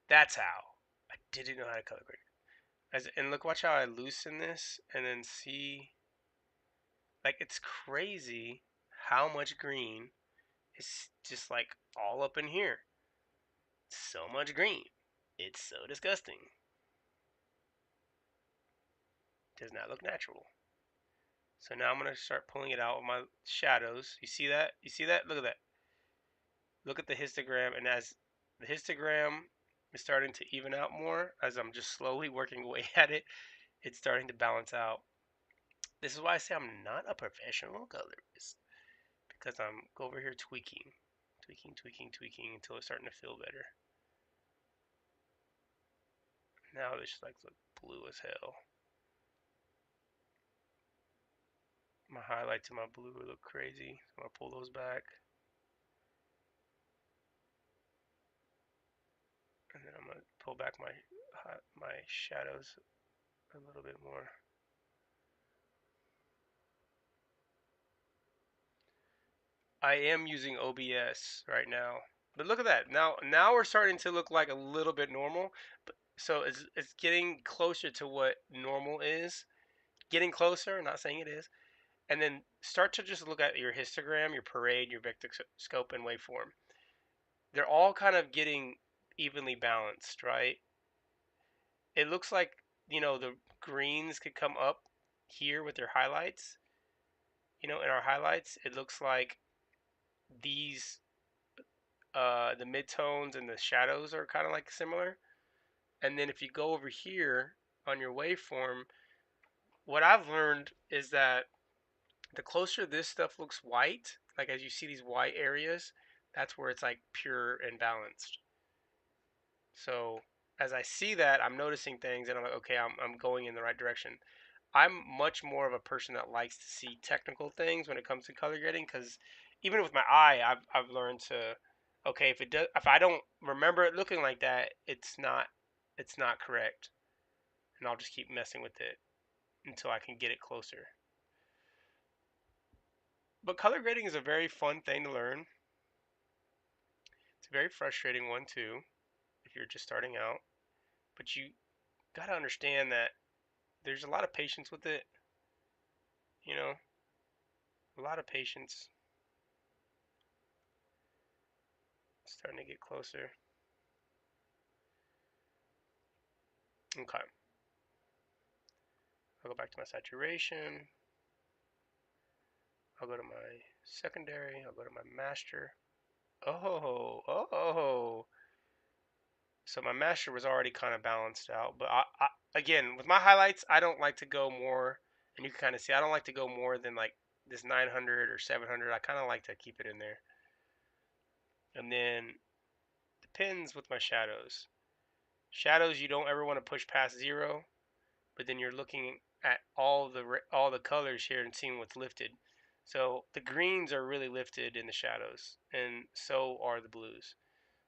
That's how. I didn't know how to color correct it. And look, watch how I loosen this and then see. Like, it's crazy how much green is just like all up in here. So much green. It's so disgusting. Does not look natural. So now I'm going to start pulling it out with my shadows. You see that? You see that? Look at that. Look at the histogram. And as the histogram is starting to even out more, as I'm just slowly working away at it, it's starting to balance out. This is why I say I'm not a professional colorist. Because I'm over here tweaking. Tweaking, tweaking, tweaking until it's starting to feel better. Now it's like look blue as hell. My highlights and my blue look crazy. So I'm gonna pull those back. And then I'm gonna pull back my shadows a little bit more. I am using OBS right now. But look at that. Now we're starting to look like a little bit normal. But so it's getting closer to what normal is. Getting closer, not saying it is. And then start to just look at your histogram, your parade, your vector scope, and waveform. They're all kind of getting evenly balanced, right? It looks like, the greens could come up here with their highlights. In our highlights, it looks like these, the midtones and the shadows are kind of like similar. And then if you go over here on your waveform, what I've learned is that the closer this stuff looks white, like as you see these white areas, That's where it's like pure and balanced. So as I see that, I'm noticing things, and I'm like, okay, I'm going in the right direction. I'm much more of a person that likes to see technical things when it comes to color grading, because even with my eye, I've learned to, okay, if I don't remember it looking like that, it's not correct, and I'll just keep messing with it until I can get it closer. But color grading is a very fun thing to learn. It's a very frustrating one too if you're just starting out, but you got to understand that there's a lot of patience with it, you know, a lot of patience. It's starting to get closer. Okay. I'll go back to my saturation. I'll go to my secondary. I'll go to my master. Oh. So my master was already kind of balanced out. But again, with my highlights, I don't like to go more, and you can kind of see, I don't like to go more than like this 900 or 700. I kind of like to keep it in there. And then depends with my shadows. Shadows, you don't ever want to push past 0, but then you're looking at all the colors here and seeing what's lifted. So the greens are really lifted in the shadows, and so are the blues.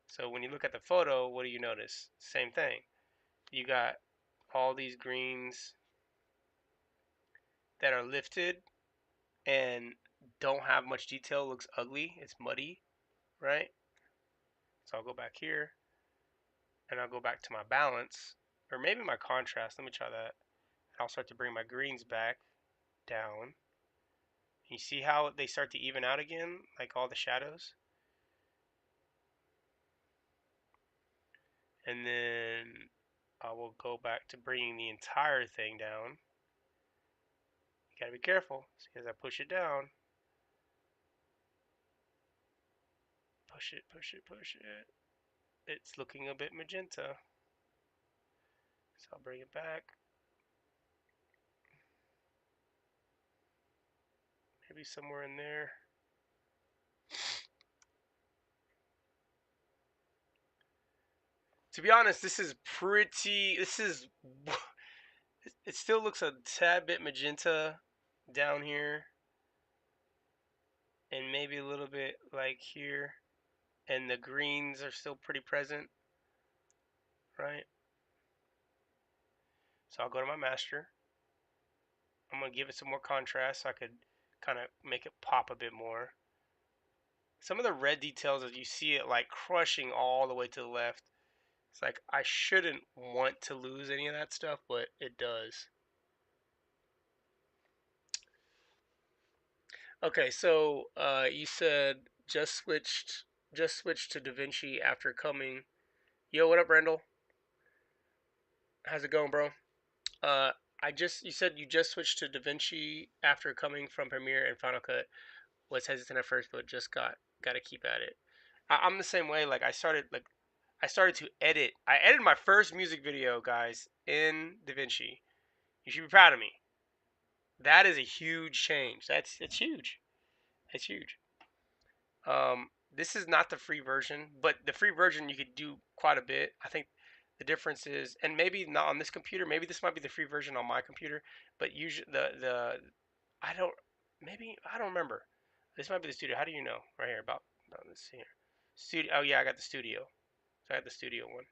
So when you look at the photo, what do you notice? Same thing. You got all these greens that are lifted and don't have much detail. It looks ugly. It's muddy, right? So I'll go back here and I'll go back to my balance, or maybe my contrast. Let me try that. I'll start to bring my greens back down. You see how they start to even out again, like all the shadows? And then I will go back to bringing the entire thing down. You gotta be careful. See, as I push it down, push it, push it, push it. It's looking a bit magenta. So I'll bring it back. Maybe somewhere in there. To be honest, it still looks a tad bit magenta down here, and maybe a little bit like here, and the greens are still pretty present, right? So I'll go to my master. I'm going to give it some more contrast so I could kind of make it pop a bit more. Some of the red details, as you see it like crushing all the way to the left, it's like I shouldn't want to lose any of that stuff, but it does. Okay, so you said just switched to DaVinci after coming. Yo, what up, Randall? How's it going, bro? Uh, you said you just switched to DaVinci after coming from Premiere and Final Cut. Was hesitant at first, but just got to keep at it. I'm the same way. Like I started to edit. I edited my first music video, guys, in DaVinci. You should be proud of me. That is a huge change. That's huge. It's huge. This is not the free version, but the free version you could do quite a bit. I think the difference is, and maybe not on this computer. Maybe this might be the free version on my computer. But usually the I don't I don't remember. This might be the studio. How do you know? Right here about this here. Studio. Oh yeah, I got the studio. So I got the studio one.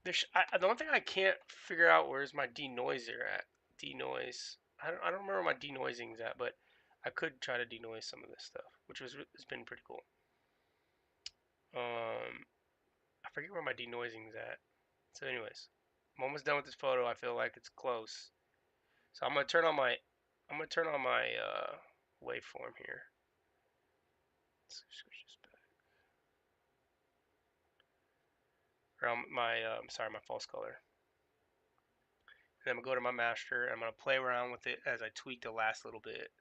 The one thing I can't figure out where's my denoiser at. Denoise. I don't remember where my denoising's at, but I could try to denoise some of this stuff, which has been pretty cool. I forget where my denoising's at. So, anyways, I'm almost done with this photo. I feel like it's close. So I'm gonna turn on my waveform here. Let's switch this back. Or my false color. And I'm gonna go to my master. And I'm gonna play around with it as I tweak the last little bit.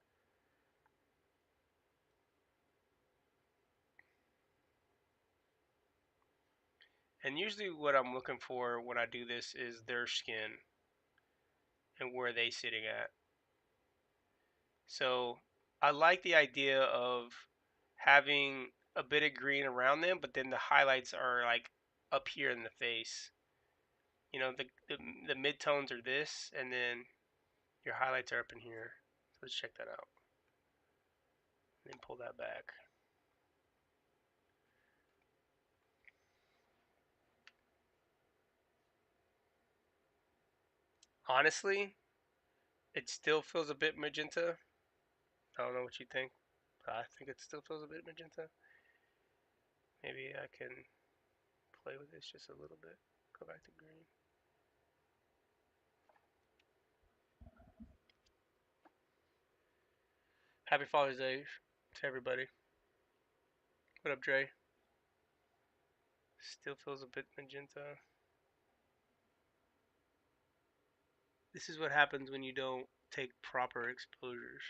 And usually what I'm looking for when I do this is their skin and where they sitting at. So I like the idea of having a bit of green around them, but then the highlights are like up here in the face. You know, the midtones are this, and then your highlights are up in here. So let's check that out. And then pull that back. Honestly, it still feels a bit magenta. I don't know what you think, but I think it still feels a bit magenta. Maybe I can play with this just a little bit. Go back to green. Happy Father's Day to everybody. What up, Dre? Still feels a bit magenta. This is what happens when you don't take proper exposures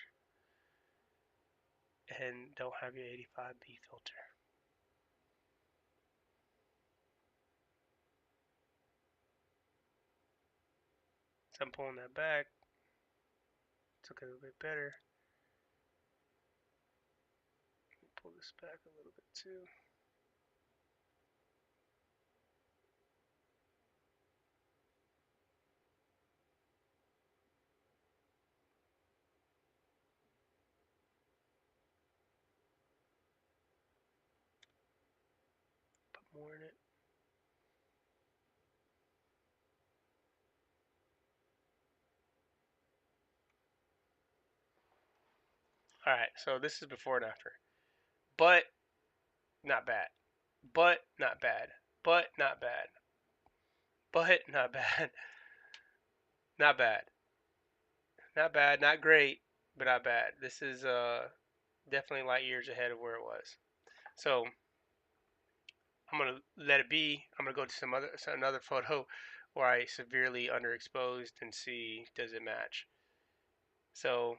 and don't have your 85B filter. So I'm pulling that back. It's looking a little bit better. Pull this back a little bit too. Put more in it. Alright, so this is before and after. But not bad. But not bad. But not bad. But not bad. Not bad. Not bad. Not great, but not bad. This is definitely light years ahead of where it was. So I'm gonna let it be. I'm gonna go to another photo where I severely underexposed and see does it match. So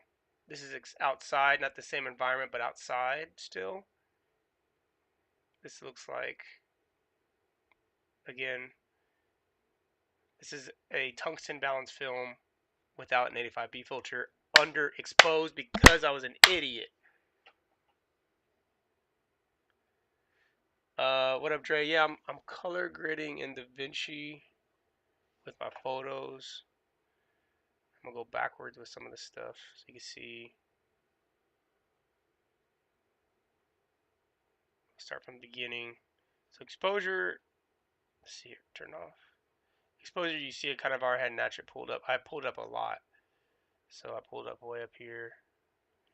this is outside, not the same environment, but outside still. This looks like, again, this is a tungsten balance film without an 85B filter, underexposed because I was an idiot. What up, Dre? Yeah, I'm color grading in DaVinci with my photos. I'm gonna go backwards with some of the stuff so you can see. Start from the beginning. So exposure, let's see here, turn off. Exposure, you see it kind of already had naturally pulled up. I pulled up a lot. So I pulled up way up here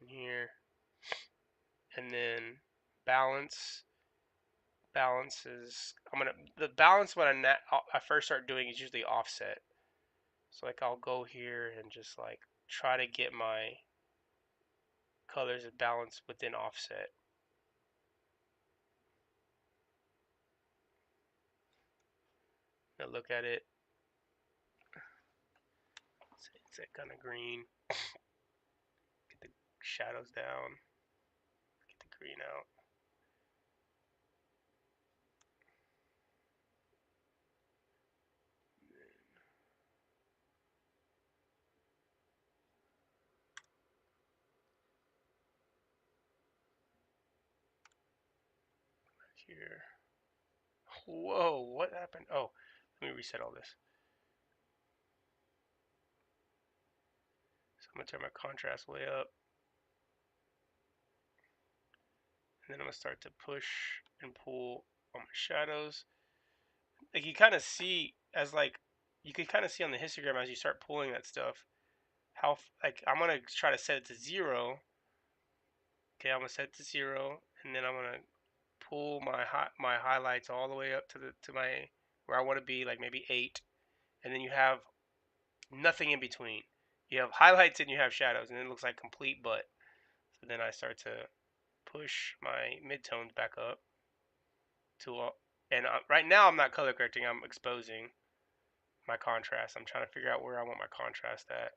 and here. And then balance. Balance is, the balance when I first start doing is usually offset. So like I'll go here and just like try to get my colors and balance within offset. Now look at it. It's that kind of green. Get the shadows down. Get the green out. Here. Whoa, what happened? Oh, let me reset all this. So I'm gonna turn my contrast way up. And then I'm gonna start to push and pull on my shadows. Like you kind of see as like, you can kind of see on the histogram as you start pulling that stuff, how, like I'm gonna try to set it to 0. Okay, I'm gonna set it to 0, and then I'm gonna pull my highlights all the way up to my where I want to be, like maybe 8, and then you have nothing in between. You have highlights and you have shadows, and it looks like complete butt. So then I start to push my midtones back up to, and right now I'm not color correcting. I'm exposing my contrast. I'm trying to figure out where I want my contrast at.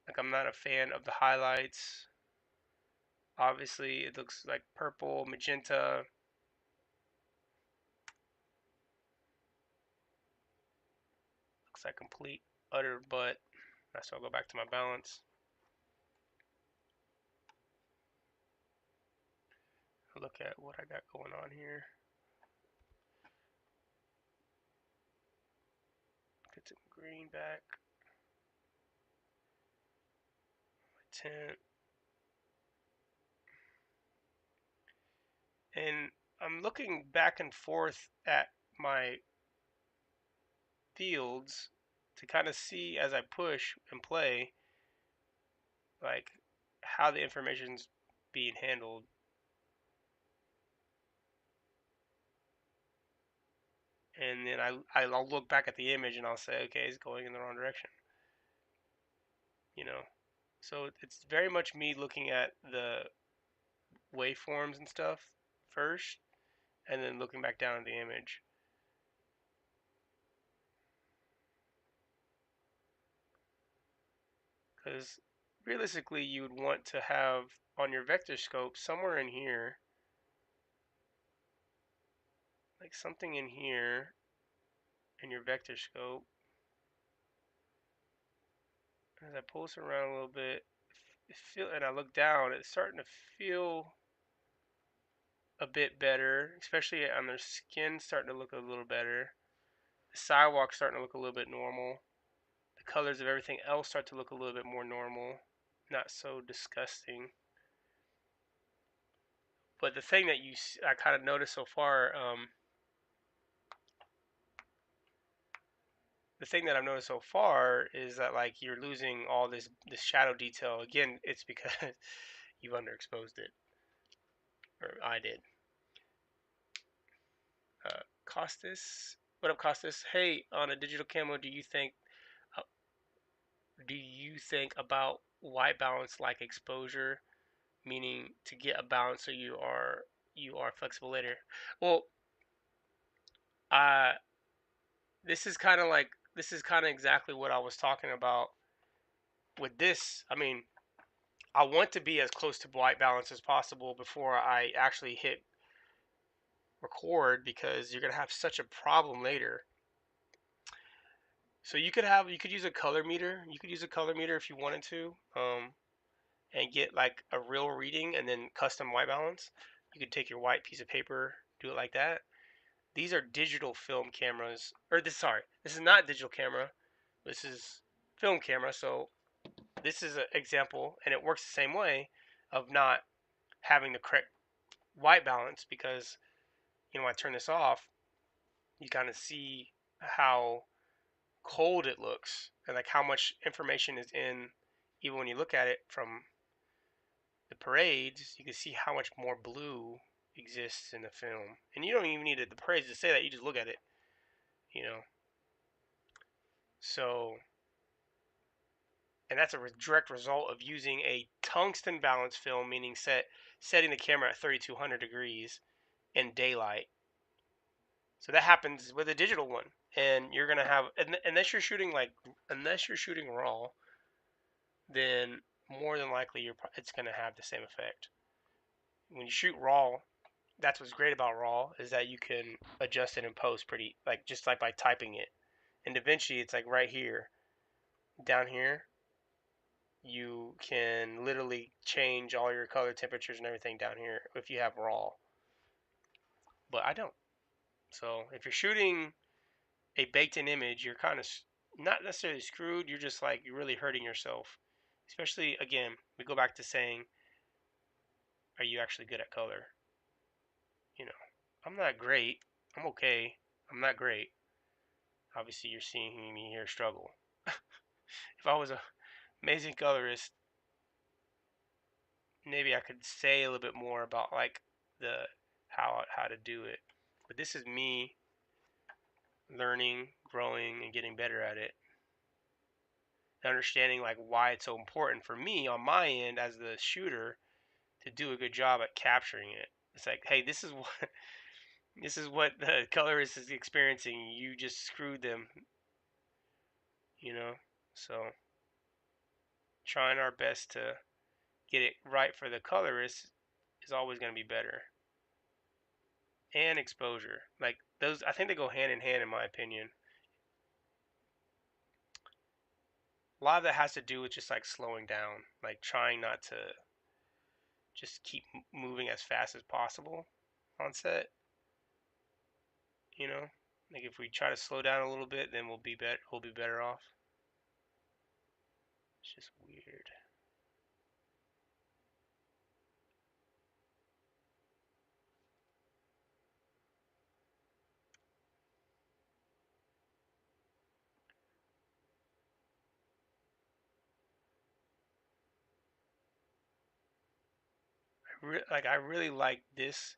Like I'm not a fan of the highlights. Obviously, it looks like purple, magenta. looks like complete utter butt. So I'll go back to my balance. Look at what I got going on here. Get some green back. My tint. And I'm looking back and forth at my fields to kind of see as I push and play, like how the information's being handled. And then I'll look back at the image and I'll say, okay, it's going in the wrong direction. You know, so it's very much me looking at the waveforms and stuff first, and then looking back down at the image. Because realistically, you would want to have on your vector scope somewhere in here, like something in here in your vector scope. As I pull this around a little bit, and I look down, it's starting to feel a bit better, especially on their skin starting to look a little better. The sidewalk starting to look a little bit normal. The colors of everything else start to look a little bit more normal, not so disgusting. But the thing that I kind of noticed so far, the thing that I've noticed so far is that like you're losing all this shadow detail. Again, it's because you've underexposed it, or I did. Costas, what up, Costas? Hey, on a digital camo, uh, do you think about white balance like exposure, meaning to get a balance so you are flexible later? Well, uh, this is kind of exactly what I was talking about with this. I mean, I want to be as close to white balance as possible before I actually hit record because you're gonna have such a problem later. So you could use a color meter. You could use a color meter if you wanted to, and get like a real reading and then custom white balance. You could take your white piece of paper, do it like that. These are digital film cameras, or this is not digital camera. This is film camera. So this is an example, and it works the same way of not having the correct white balance because when I turn this off, you kind of see how cold it looks and like how much information is in. Even when you look at it from the parades, you can see how much more blue exists in the film, and you don't even need the parades to say that. You just look at it, you know. So, and that's a direct result of using a tungsten balance film, meaning setting the camera at 3200 degrees in daylight. So that happens with a digital one, and you're gonna have unless you're shooting raw, then more than likely it's gonna have the same effect. When you shoot raw, that's what's great about raw is that you can adjust it in post pretty like just like by typing it. In DaVinci, it's like right here, down here, you can literally change all your color temperatures and everything down here if you have raw. But I don't. So if you're shooting a baked-in image, you're kind of not necessarily screwed. You're just like you're really hurting yourself. Especially again, we go back to saying, are you actually good at color? You know, I'm not great. I'm okay. I'm not great. Obviously, you're seeing me here struggle. If I was an amazing colorist, maybe I could say a little bit more about like the how to do it. But this is me learning, growing, and getting better at it. Understanding like why it's so important for me on my end as the shooter to do a good job at capturing it. It's like, hey, this is what this is what the colorist is experiencing. You just screwed them, you know. So trying our best to get it right for the colorist is always going to be better. And exposure, like those, I think they go hand in hand in my opinion. A lot of that has to do with just like slowing down, like trying not to just keep moving as fast as possible on set. You know, like if we try to slow down a little bit, then we'll be better. We'll be better off. It's just weird. I really like this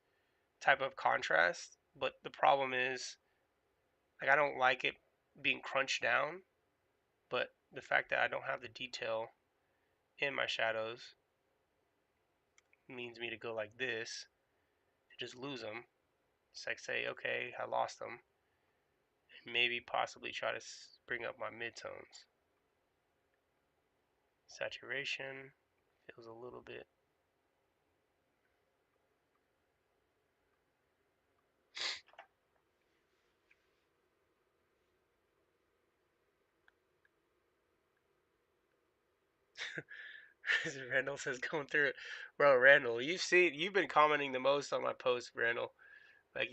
type of contrast, but the problem is like I don't like it being crunched down. But the fact that I don't have the detail in my shadows means me to go like this to just lose them. It's like say, okay, I lost them, and maybe possibly try to bring up my midtones. Saturation feels a little bit. Randall says going through it, bro. Randall, you've been commenting the most on my posts, Randall. Like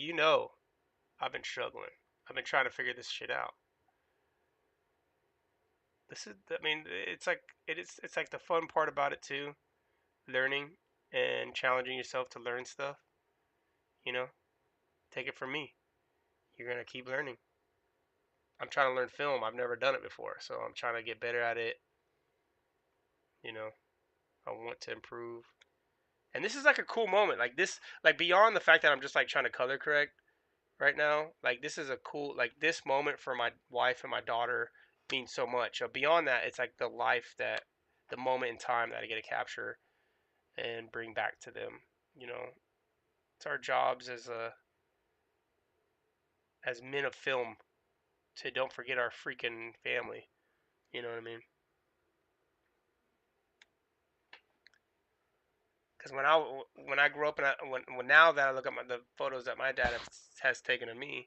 I've been struggling. I've been trying to figure this shit out. I mean, it's like the fun part about it too, learning and challenging yourself to learn stuff. You know, take it from me. You're gonna keep learning. I'm trying to learn film. I've never done it before, so I'm trying to get better at it. You know, I want to improve. And this is like a cool moment. Like this, like beyond the fact that I'm just like trying to color correct right now. Like this is a cool, like this moment for my wife and my daughter means so much. Beyond that, it's like the moment in time that I get to capture and bring back to them. You know, it's our jobs as men of film to don't forget our freaking family. You know what I mean? Because when I grew up and when now that I look at the photos that my dad has taken of me,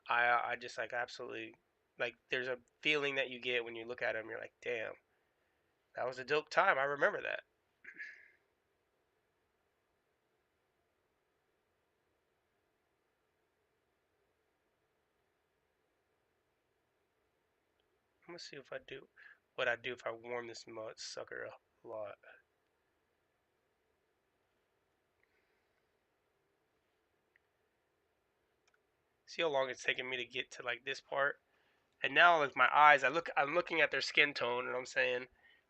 I just like absolutely like there's a feeling that you get when you look at him. You're like, damn, that was a dope time. I remember that. I'm gonna see if I do what I do if I warm this mud sucker up a lot. See how long it's taking me to get to like this part. And now with my eyes, I'm looking at their skin tone, and I'm saying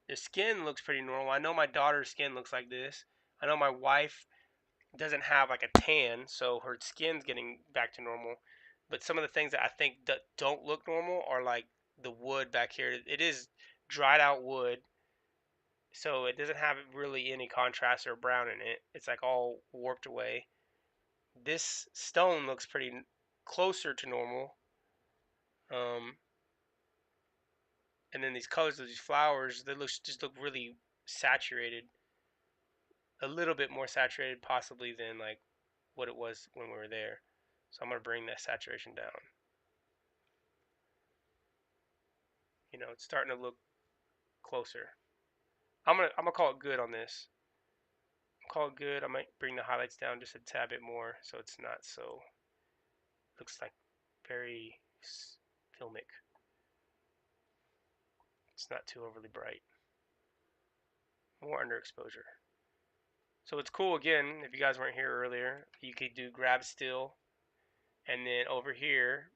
their skin looks pretty normal. I know my daughter's skin looks like this. I know my wife doesn't have like a tan, so her skin's getting back to normal. But some of the things that I think that don't look normal are like the wood back here. It is dried out wood, so it doesn't have really any contrast or brown in it. It's like all warped away. This stone looks pretty closer to normal. Um, and then these colors of these flowers, they look really saturated, a little bit more saturated possibly than like what it was when we were there. So I'm gonna bring that saturation down. You know, it's starting to look closer. I'm gonna call it good on this. Call it good. I might bring the highlights down just a tad bit more so it's not so looks like very filmic. It's not too overly bright. More underexposure. So it's cool again. If you guys weren't here earlier, you could do grab still, and then over here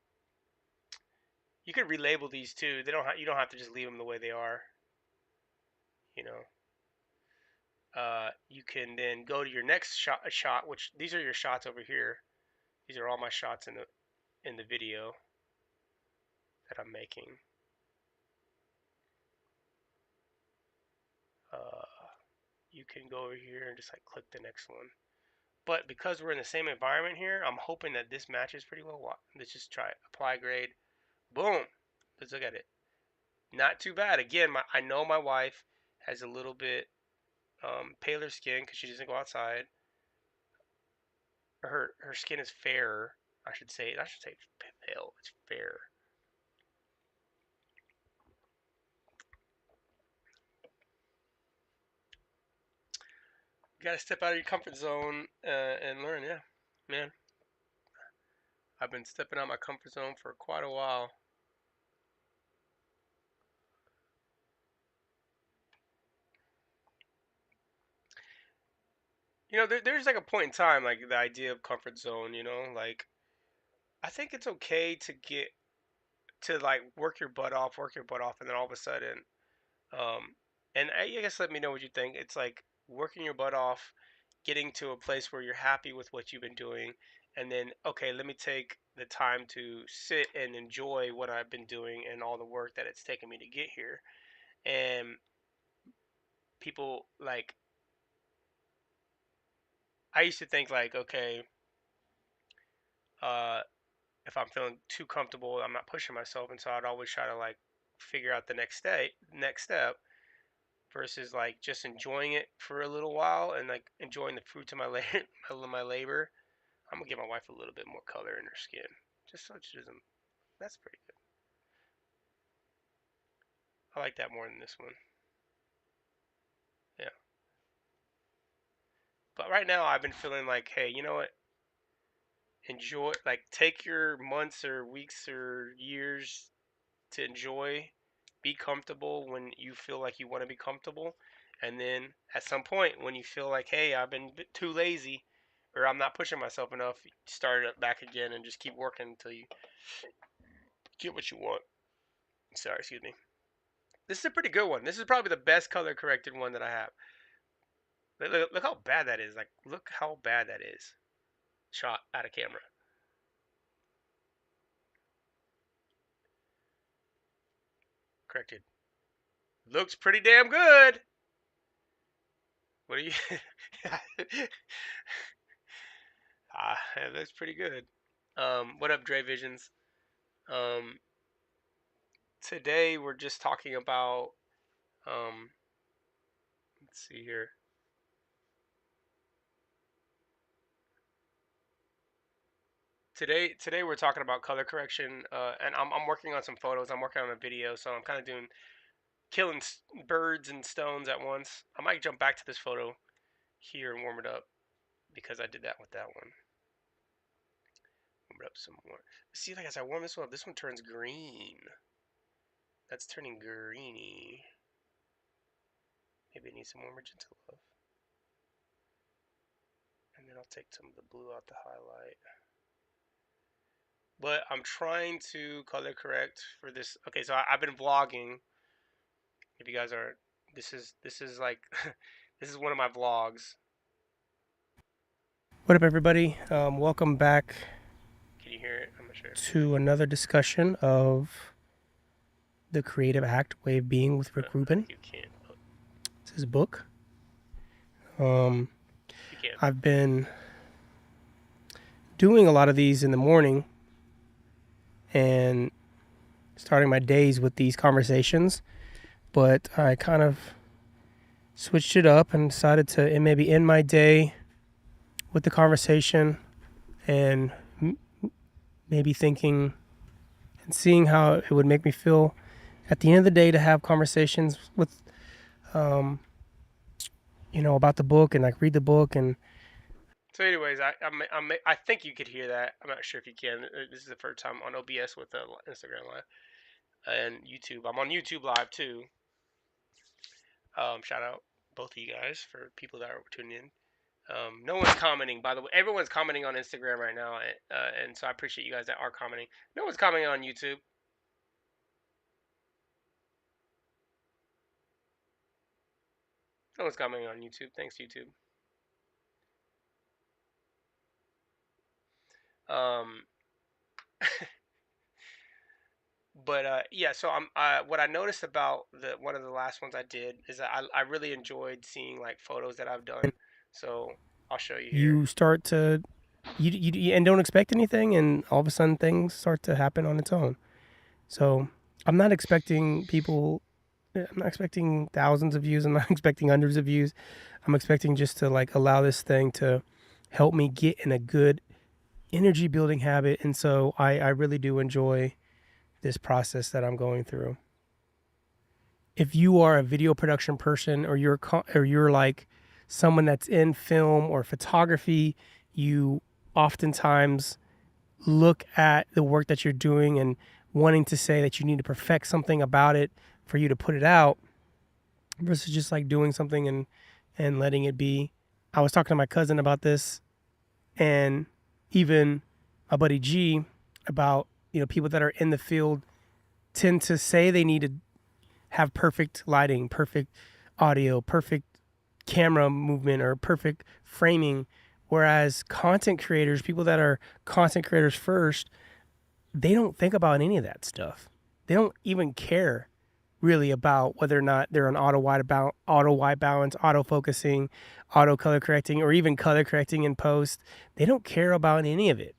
you could relabel these too. You don't have to just leave them the way they are. You know, you can then go to your next shot, which these are your shots over here. These are all my shots in the video that I'm making. Uh, you can go over here and just like click the next one. But because we're in the same environment here, I'm hoping that this matches pretty well. Let's just try it. Apply grade. Boom. Let's look at it. Not too bad. Again, I know my wife has a little bit paler skin because she doesn't go outside. Her skin is fairer. I should say. I should say pale. It's fair. You gotta step out of your comfort zone and learn. Yeah, man. I've been stepping out my comfort zone for quite a while. There's like a point in time, like the idea of comfort zone. Like I think it's okay to get to like work your butt off, and then all of a sudden, um, and I guess let me know what you think. It's like working your butt off, getting to a place where you're happy with what you've been doing, and then okay, let me take the time to sit and enjoy what I've been doing and all the work that it's taken me to get here. And people like I used to think like, okay, uh, if I'm feeling too comfortable, I'm not pushing myself, and so I'd always try to like figure out the next step versus like just enjoying it for a little while and like enjoying the fruits of my my labor. I'm gonna give my wife a little bit more color in her skin, just so she doesn't. That's pretty good. I like that more than this one. Yeah, but right now I've been feeling like, hey, you know what? Enjoy, like, take your months or weeks or years to enjoy, be comfortable when you feel like you want to be comfortable, and then at some point when you feel like, hey, I've been too lazy or I'm not pushing myself enough, start it back again and just keep working until you get what you want. Sorry, excuse me. This is a pretty good one. This is probably the best color corrected one that I have. Look how bad that is. Like, look how bad that is. Shot out of camera. Corrected. Looks pretty damn good. What are you? It looks pretty good. What up, Dre Visions? Um, Today we're just talking about. Um, let's see here. Today we're talking about color correction, and I'm working on some photos. I'm working on a video, so I'm kind of doing killing birds and stones at once. I might jump back to this photo here and warm it up because I did that with that one. Warm it up some more. See, like as I warm this one up, this one turns green. That's turning greeny. Maybe it needs some more magenta love. And then I'll take some of the blue out to highlight. But I'm trying to color correct for this. Okay, so I've been vlogging. If you guys are, this is like, this is one of my vlogs. What up, everybody? Welcome back. Can you hear it? I'm not sure. To another discussion of the creative act, way of being with Rick Rubin. You can't. It's his book. I've been doing a lot of these in the morning and starting my days with these conversations, but I kind of switched it up and decided to maybe end my day with the conversation and maybe thinking and seeing how it would make me feel at the end of the day to have conversations with about the book and like read the book. And so anyways, I think you could hear that. I'm not sure if you can. This is the first time on OBS with Instagram Live and YouTube. I'm on YouTube Live too. Shout out both of you guys for people that are tuning in. No one's commenting, by the way. Everyone's commenting on Instagram right now, and so I appreciate you guys that are commenting. No one's commenting on YouTube. No one's commenting on YouTube. Thanks, YouTube. But yeah, so what I noticed about the one of the last ones I did is that I really enjoyed seeing like photos that I've done. So I'll show you here. You start to you and don't expect anything, and all of a sudden things start to happen on its own. So I'm not expecting people. I'm not expecting thousands of views. I'm not expecting hundreds of views. I'm expecting just to like allow this thing to help me get in a good energy building habit. And so I really do enjoy this process that I'm going through. If you are a video production person or you're like someone that's in film or photography, you oftentimes look at the work that you're doing and wanting to say that you need to perfect something about it for you to put it out versus just like doing something and letting it be. I was talking to my cousin about this and even my buddy G about, people that are in the field tend to say they need to have perfect lighting, perfect audio, perfect camera movement, or perfect framing. Whereas content creators, people that are content creators first, they don't think about any of that stuff. They don't even care really about whether or not they're on auto white balance, auto focusing, auto color correcting, or even color correcting in post. They don't care about any of it.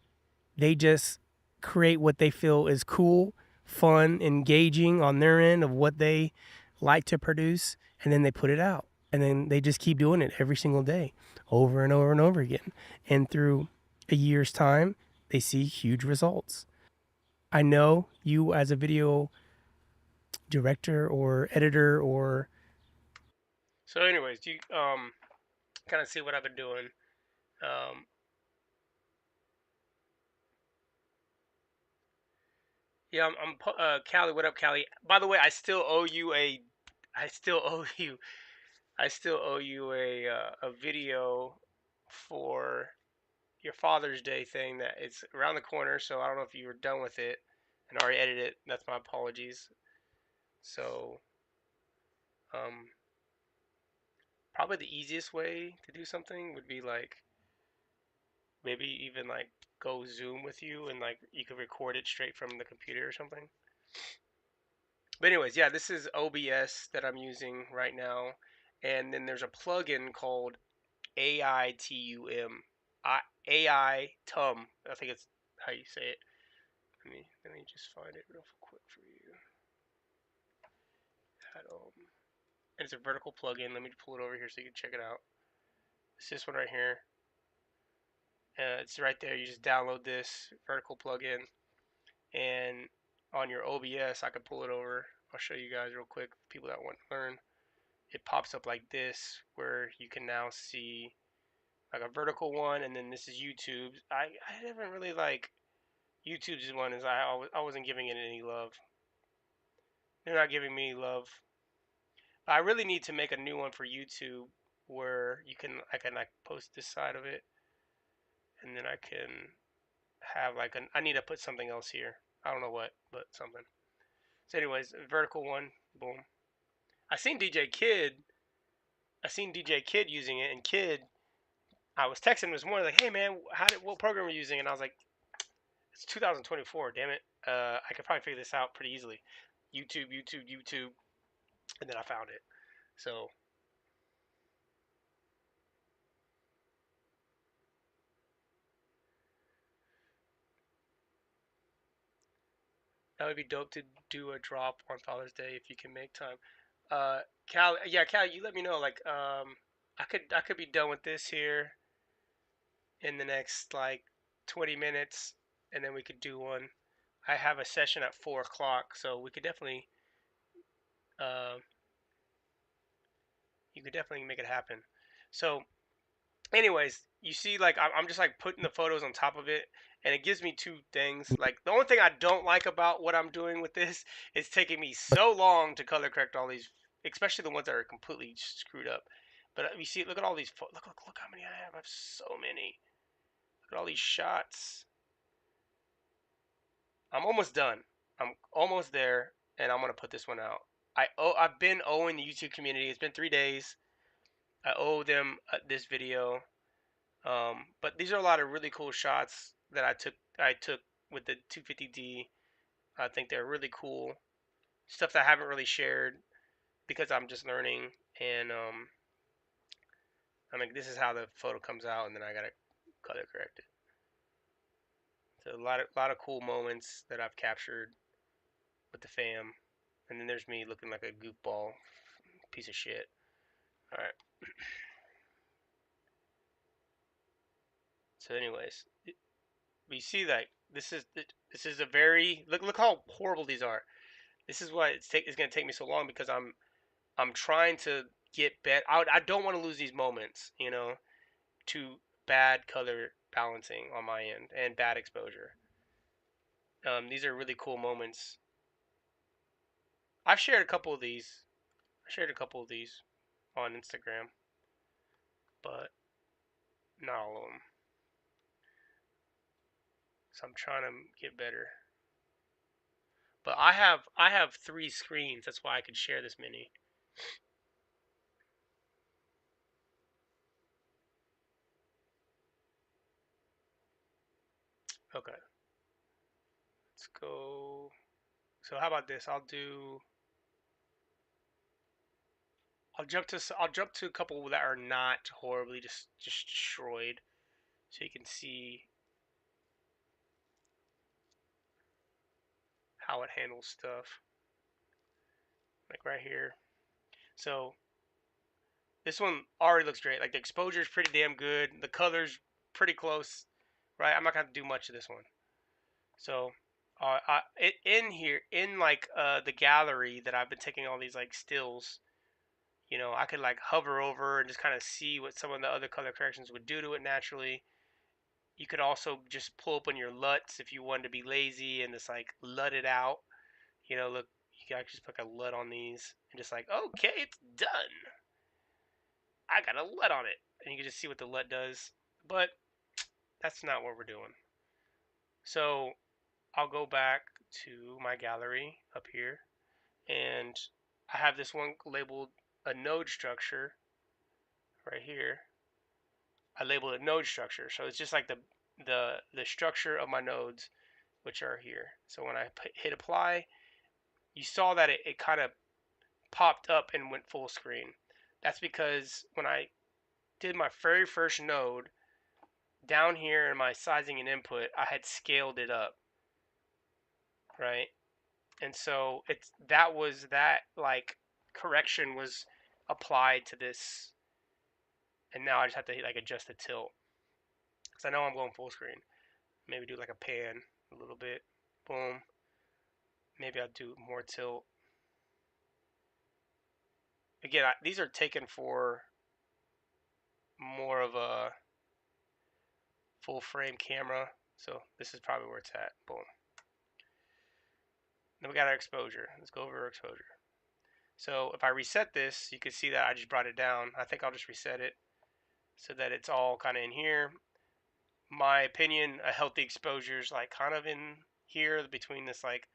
They just create what they feel is cool, fun, engaging on their end of what they like to produce, and then they put it out. And then they just keep doing it every single day, over and over and over again. And through a year's time, they see huge results. I know you, as a video director or editor, or so anyways, do you kind of see what I've been doing? Um, yeah, Callie. What up, Callie? By the way, I still owe you, I still owe you a video for your Father's Day thing that it's around the corner. So I don't know if you were done with it and already edited it. That's my apologies. So um, probably the easiest way to do something would be like maybe even like go Zoom with you and like you could record it straight from the computer or something. But anyways, yeah, this is OBS that I'm using right now, and then there's a plugin called AITUM, AI Tum. I think it's how you say it. Let me just find it real quick for you. And it's a vertical plugin. Let me pull it over here so you can check it out. It's this one right here. It's right there. You just download this vertical plugin, and on your OBS, I can pull it over. I'll show you guys real quick. People that want to learn, it pops up like this, where you can now see like a vertical one, and then this is YouTube. I haven't really like YouTube's one is I wasn't giving it any love. They're not giving me love. I really need to make a new one for YouTube where I can like post this side of it, and then I can have like I need to put something else here. I don't know what, but something. So, anyways, vertical one, boom. I seen DJ Kid. I seen DJ Kid using it, and Kid, I was texting him this morning like, "Hey man, what program are you using?" And I was like, "It's 2024, damn it. I could probably figure this out pretty easily. YouTube, YouTube, YouTube." And then I found it. So that would be dope to do a drop on Father's Day if you can make time. Cal, yeah, Cal, you let me know. Like, I could be done with this here in the next like 20 minutes, and then we could do one. I have a session at 4 o'clock, so we could definitely, uh, you could definitely make it happen. So, anyways, you see, like I'm just like putting the photos on top of it, and it gives me two things. Like the only thing I don't like about what I'm doing with this is taking me so long to color correct all these, especially the ones that are completely screwed up. But you see, look at all these. Look how many I have. I have so many. Look at all these shots. I'm almost done. I'm almost there, and I'm gonna put this one out. I've been owing the YouTube community. It's been 3 days. I owe them this video. But these are a lot of really cool shots that I took with the 250D. I think they're really cool stuff that I haven't really shared because I'm just learning. And I mean, this is how the photo comes out, and then I gotta color correct it. So a lot of cool moments that I've captured with the fam. And then there's me looking like a goofball piece of shit. All right. So, anyways, we see that this is a very look how horrible these are. This is why it's going to take me so long because I'm trying to get better. I don't want to lose these moments, you know, to bad color balancing on my end and bad exposure. These are really cool moments. I've shared a couple of these. I shared a couple of these on Instagram, but not all of them. So I'm trying to get better. But I have 3 screens. That's why I could share this many. Okay, let's go. So how about this? I'll jump to a couple that are not horribly just destroyed, so you can see how it handles stuff. Like right here. So this one already looks great. Like the exposure is pretty damn good. The color's pretty close, right? I'm not gonna do much of this one. So, in here, in like the gallery that I've been taking all these like stills, you know, I could like hover over and just kind of see what some of the other color corrections would do to it naturally. You could also just pull open your LUTs if you wanted to be lazy and just like LUT it out. You know, look, you can actually just put a LUT on these and just like, okay, it's done. I got a LUT on it, and you can just see what the LUT does. But that's not what we're doing. So I'll go back to my gallery up here, and I have this one labeled a node structure right here. I labeled it node structure, so it's just like the structure of my nodes, which are here. So when I hit apply, you saw that it kind of popped up and went full screen. That's because when I did my very first node, down here in my sizing and input, I had scaled it up, right? And so that like correction was applied to this, and now I just have to like adjust the tilt because I know I'm going full screen. Maybe do like a pan a little bit, boom. Maybe I'll do more tilt. Again, these are taken for more of a full frame camera, so this is probably where it's at. Boom. Then we got our exposure. Let's go over our exposure. So if I reset this, you can see that I just brought it down. I think I'll just reset it so that it's all kind of in here. My opinion, a healthy exposure is like kind of in here between this like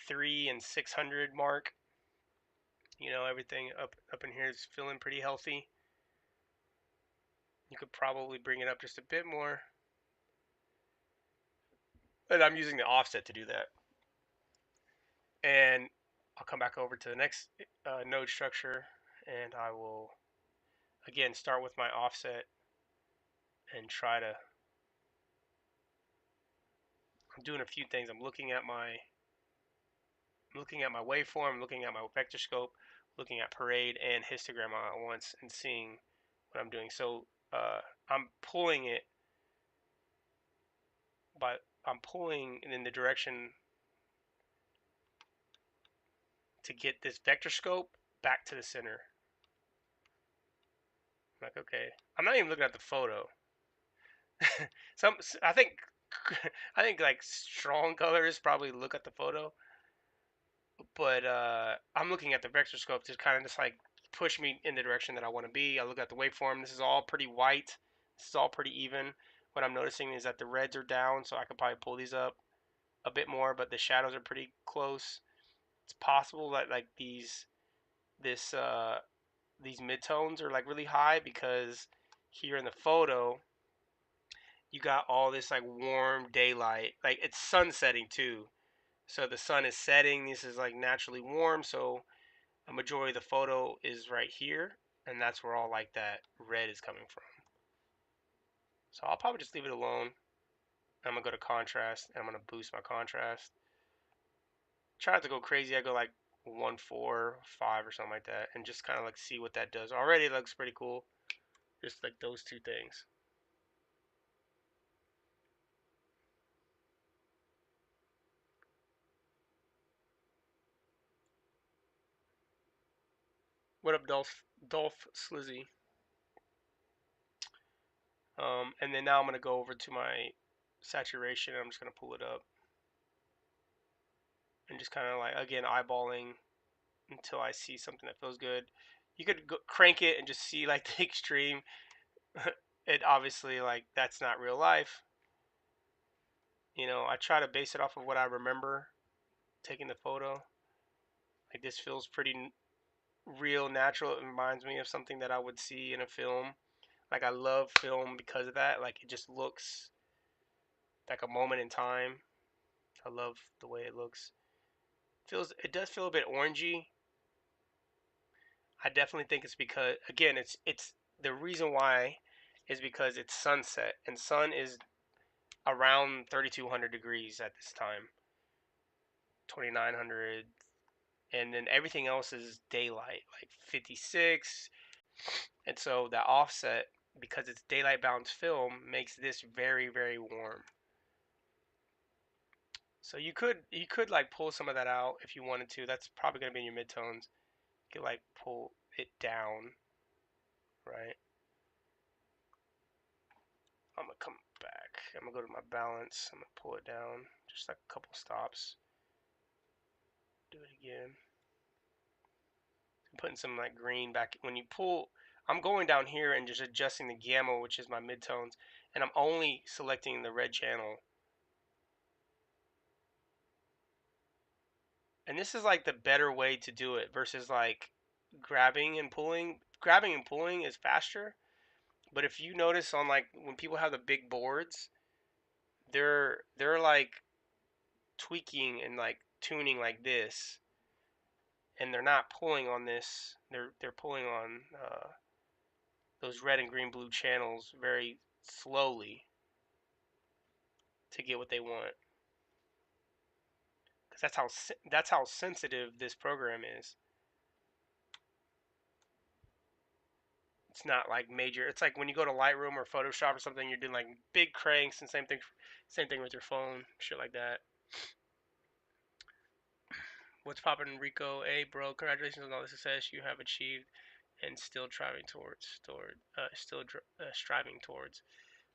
3 and 600 mark. You know, everything up in here is feeling pretty healthy. You could probably bring it up just a bit more. And I'm using the offset to do that. And I'll come back over to the next node structure, and I will again start with my offset and try to. I'm doing a few things. I'm looking at my waveform, looking at my vector scope, looking at parade and histogram all at once, and seeing what I'm doing. So I'm pulling it, but I'm pulling in the direction to get this vector scope back to the center. I'm like, okay, I'm not even looking at the photo. I think I think like strong colors probably look at the photo, but I'm looking at the vector scope to kind of just like push me in the direction that I want to be. I look at the waveform. This is all pretty white. This is all pretty even. What I'm noticing is that the reds are down, so I could probably pull these up a bit more, but the shadows are pretty close. It's possible that like this these midtones are like really high because here in the photo you got all this like warm daylight. Like it's sun setting too. So the sun is setting. This is like naturally warm, so a majority of the photo is right here, and that's where all like that red is coming from. So I'll probably just leave it alone. I'm gonna go to contrast, and I'm gonna boost my contrast. Try not to go crazy. I go like 1.45 or something like that, and just kind of like see what that does. Already it looks pretty cool. Just like those two things. What up, Dolph Slizzy? And then now I'm gonna go over to my saturation. I'm just gonna pull it up and just kind of like again eyeballing until I see something that feels good. You could crank it and just see like the extreme. It obviously like that's not real life. I try to base it off of what I remember taking the photo. Like this feels pretty real, natural. It reminds me of something that I would see in a film. Like I love film because of that. Like it just looks like a moment in time. I love the way it looks. It does feel a bit orangey. I definitely think it's because again it's the reason why is because it's sunset and sun is around 3200 degrees at this time. 2900, and then everything else is daylight like 56. And so that offset, because it's daylight bound film, makes this very very warm. So you could like pull some of that out if you wanted to. That's probably going to be in your midtones. You could like pull it down, right? I'm gonna come back. I'm gonna go to my balance. I'm gonna pull it down just like a couple stops. Do it again. I'm putting some like green back. When you pull, I'm going down here and just adjusting the gamma, which is my midtones, and I'm only selecting the red channel. And this is like the better way to do it versus like grabbing and pulling. Grabbing and pulling is faster, but if you notice on like when people have the big boards, they're like tweaking and like tuning like this, and they're not pulling on this. They're pulling on those red and green blue channels very slowly to get what they want. Because that's how sensitive this program is. It's not like major. It's like when you go to Lightroom or Photoshop or something, you're doing like big cranks, and same thing with your phone, shit like that. What's poppin', Rico? Hey, bro, congratulations on all the success you have achieved and still striving towards.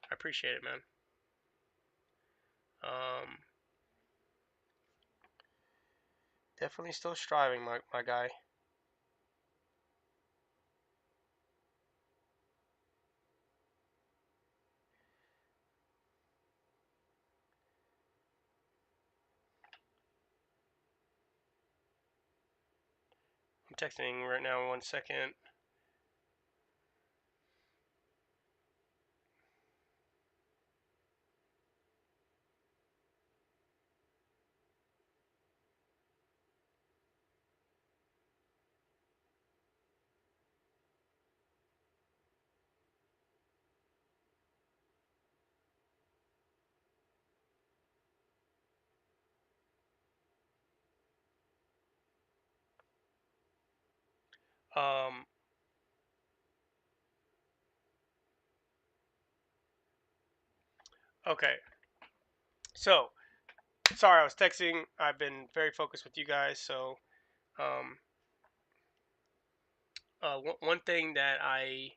I appreciate it, man. Um, Definitely still striving, my guy. I'm texting right now. 1 second. Um, okay. So, sorry, I was texting. I've been very focused with you guys. So, um, one thing that I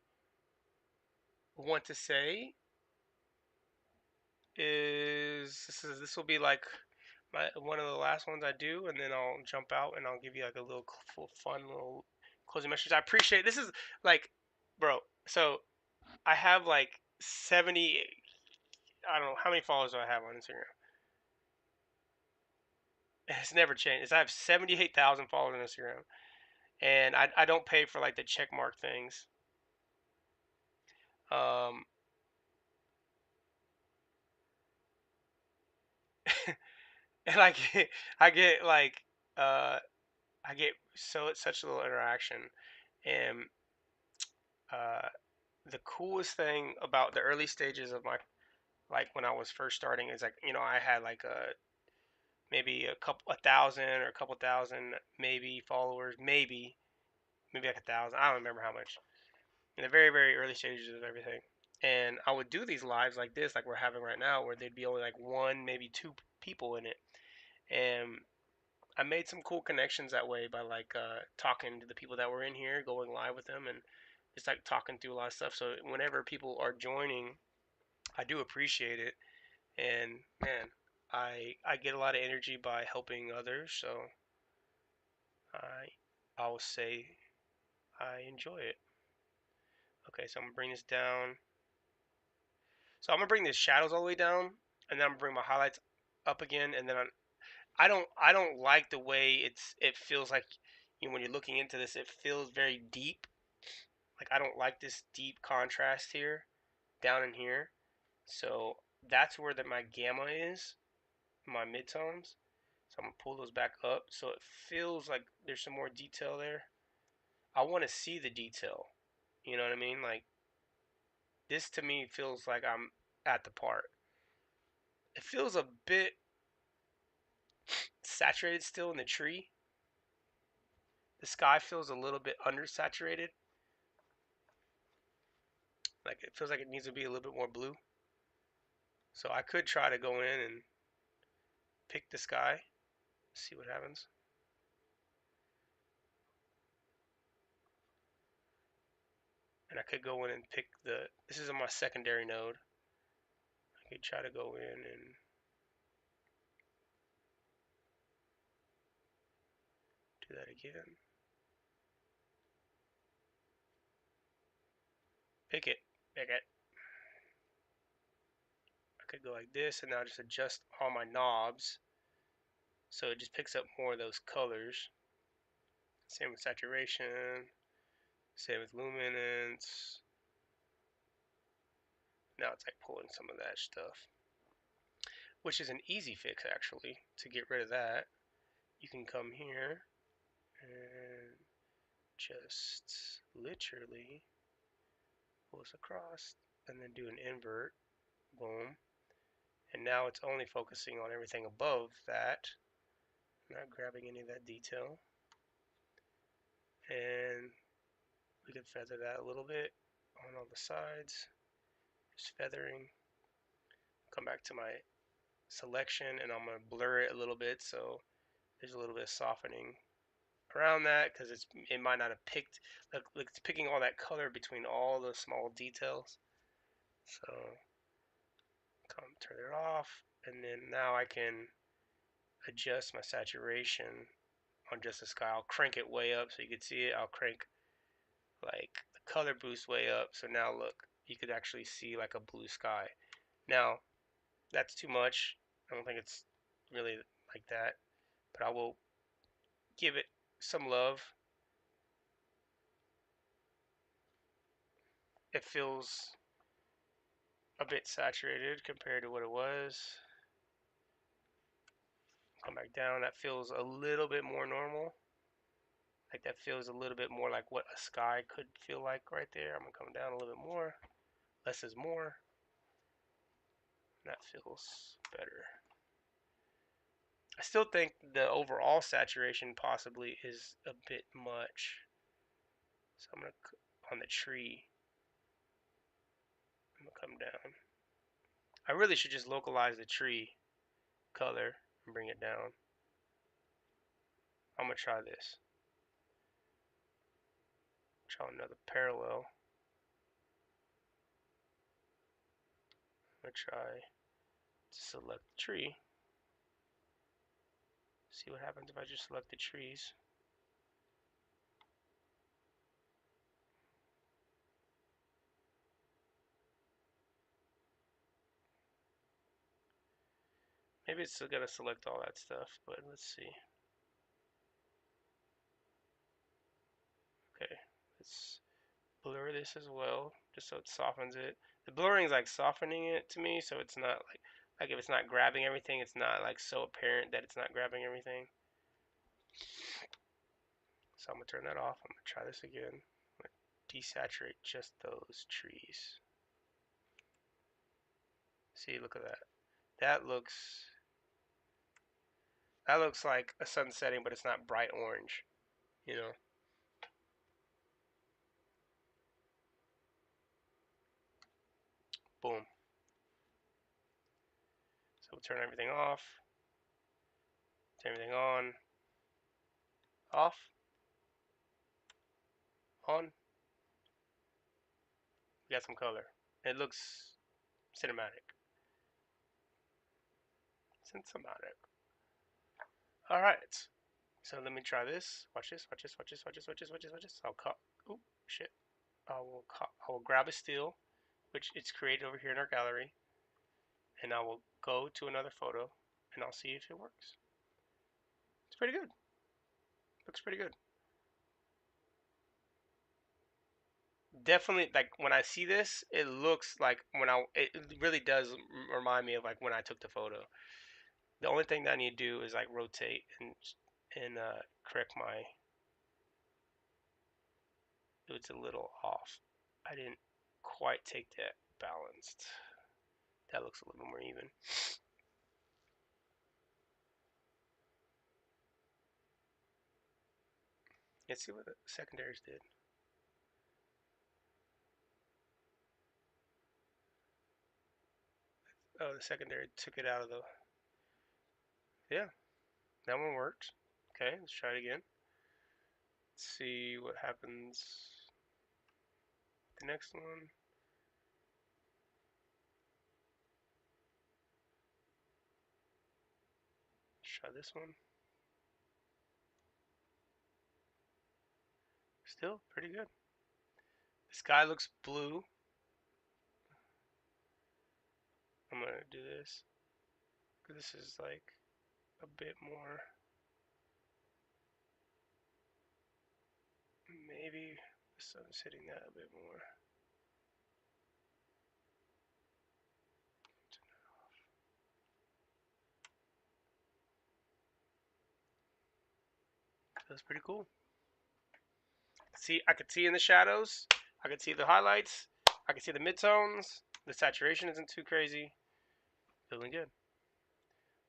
want to say is this will be like one of the last ones I do, and then I'll jump out and I'll give you like a little fun little closing message. I appreciate this is like, bro. So I have like 70. I don't know how many followers do I have on Instagram. It's never changed. I have 78,000 followers on Instagram, and I don't pay for like the check mark things. Um, and I get like uh I get such little interaction, and uh the coolest thing about the early stages of my like when I was first starting is like I had like maybe a thousand or a couple thousand maybe followers, maybe like 1,000. I don't remember how much in the very very early stages of everything. And I would do these lives like this, like we're having right now, where there'd be only like one, maybe two people in it, and I made some cool connections that way by like talking to the people that were in here, going live with them, and just like talking through a lot of stuff. So whenever people are joining, I do appreciate it, and man, I get a lot of energy by helping others. So I I will say I enjoy it. Okay, so I'm gonna bring this down. So I'm gonna bring the shadows all the way down, and then I'm gonna bring my highlights up again, and then I don't like the way it feels like when you're looking into this, it feels very deep. Like I don't like this deep contrast here, down in here. So that's where my gamma is, my midtones. So I'm gonna pull those back up, so it feels like there's some more detail there. I want to see the detail. You know what I mean? Like this to me feels like I'm at the part. It feels a bit saturated still in the tree. The sky feels a little bit undersaturated. Like it feels like it needs to be a little bit more blue. So I could try to go in and pick the sky, see what happens. And I could go in and pick this is on my secondary node. I could try to go in and do that again. Pick it, pick it. I could go like this and now just adjust all my knobs. So it just picks up more of those colors. Same with saturation, same with luminance. Now it's like pulling some of that stuff, which is an easy fix actually to get rid of that. You can come here and just literally pull this across and then do an invert. Boom. And now it's only focusing on everything above that, not grabbing any of that detail. And we can feather that a little bit on all the sides. Just feathering. Come back to my selection and I'm going to blur it a little bit so there's a little bit of softening around that because it might not have picked, like it's picking all that color between all the small details. So come turn it off, and then now I can adjust my saturation on just the sky. I'll crank it way up so you can see it. I'll crank like the color boost way up, so now look, you could actually see like a blue sky. Now that's too much. I don't think it's really like that, but I will give it some love. It feels a bit saturated compared to what it was. Come back down. That feels a little bit more normal. Like that feels a little bit more like what a sky could feel like right there. I'm gonna come down a little bit more. Less is more. That feels better. I still think the overall saturation possibly is a bit much. So I'm gonna on the tree. I'm gonna come down. I really should just localize the tree color and bring it down. I'm gonna try this. Try another parallel. I'm gonna try to select the tree. See what happens if I just select the trees. Maybe it's still gonna select all that stuff, but let's see. Okay, let's blur this as well, just so it softens it. The blurring is like softening it to me, so it's not like if it's not grabbing everything, it's not like so apparent that it's not grabbing everything. So I'm gonna turn that off. I'm gonna try this again. I'm gonna desaturate just those trees. See, look at that. That looks like a sun setting, but it's not bright orange. You know. Boom. So we'll turn everything off. Turn everything on. Off, on. We got some color. It looks cinematic. Cinematic. All right. So let me try this. Watch this. Watch this. Watch this. Watch this. Watch this. Watch this. Watch this. I'll cut. Oop, shit. I will grab a still, which it's created over here in our gallery, and I will go to another photo, and I'll see if it works. It's pretty good. Looks pretty good. Definitely, like when I see this, it looks like it really does remind me of like when I took the photo. The only thing that I need to do is like rotate and correct my. It's a little off. I didn't quite take that balanced. That looks a little more even. Let's see what the secondaries did. Oh, the secondary took it out of the. Yeah, that one worked. Okay, let's try it again. Let's see what happens. The next one. Let's try this one. Still pretty good. The sky looks blue. I'm gonna do this. This is like a bit more. Maybe the sun's hitting that a bit more. That's pretty cool. See, I could see in the shadows. I could see the highlights. I could see the midtones. The saturation isn't too crazy. Feeling good.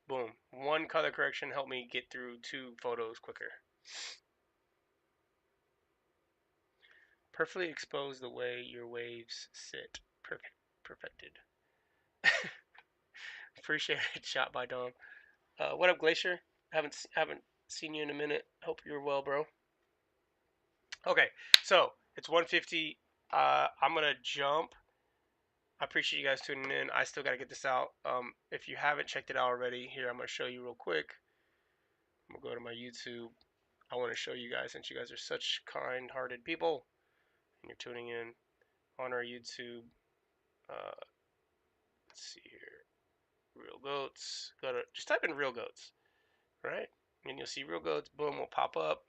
Boom. One color correction helped me get through 2 photos quicker. Perfectly expose the way your waves sit. Perfected. Appreciate it. Shot by Dom. What up, Glacier? Haven't seen you in a minute. Hope you're well, bro. Okay, so it's 1:50. I'm gonna jump. I appreciate you guys tuning in. I still gotta get this out. If you haven't checked it out already, here I'm gonna show you real quick. I'm gonna go to my YouTube. I want to show you guys, since you guys are such kind-hearted people and you're tuning in on our YouTube. Uh, let's see here, real goats. Go to just type in real goats, right? And you'll see real goats. Boom, will pop up.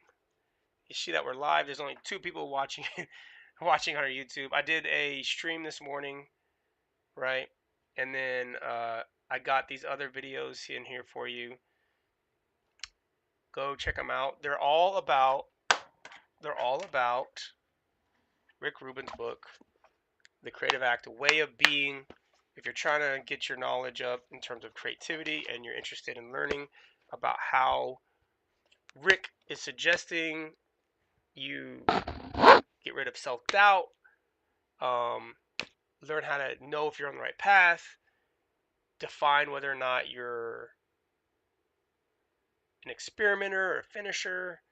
You see that we're live. There's only 2 people watching watching on our YouTube. I did a stream this morning, right? And then I got these other videos in here for you. Go check them out. They're all about Rick Rubin's book, The Creative Act, a way of being. If you're trying to get your knowledge up in terms of creativity and you're interested in learning about how Rick is suggesting you get rid of self-doubt, learn how to know if you're on the right path, define whether or not you're an experimenter or a finisher,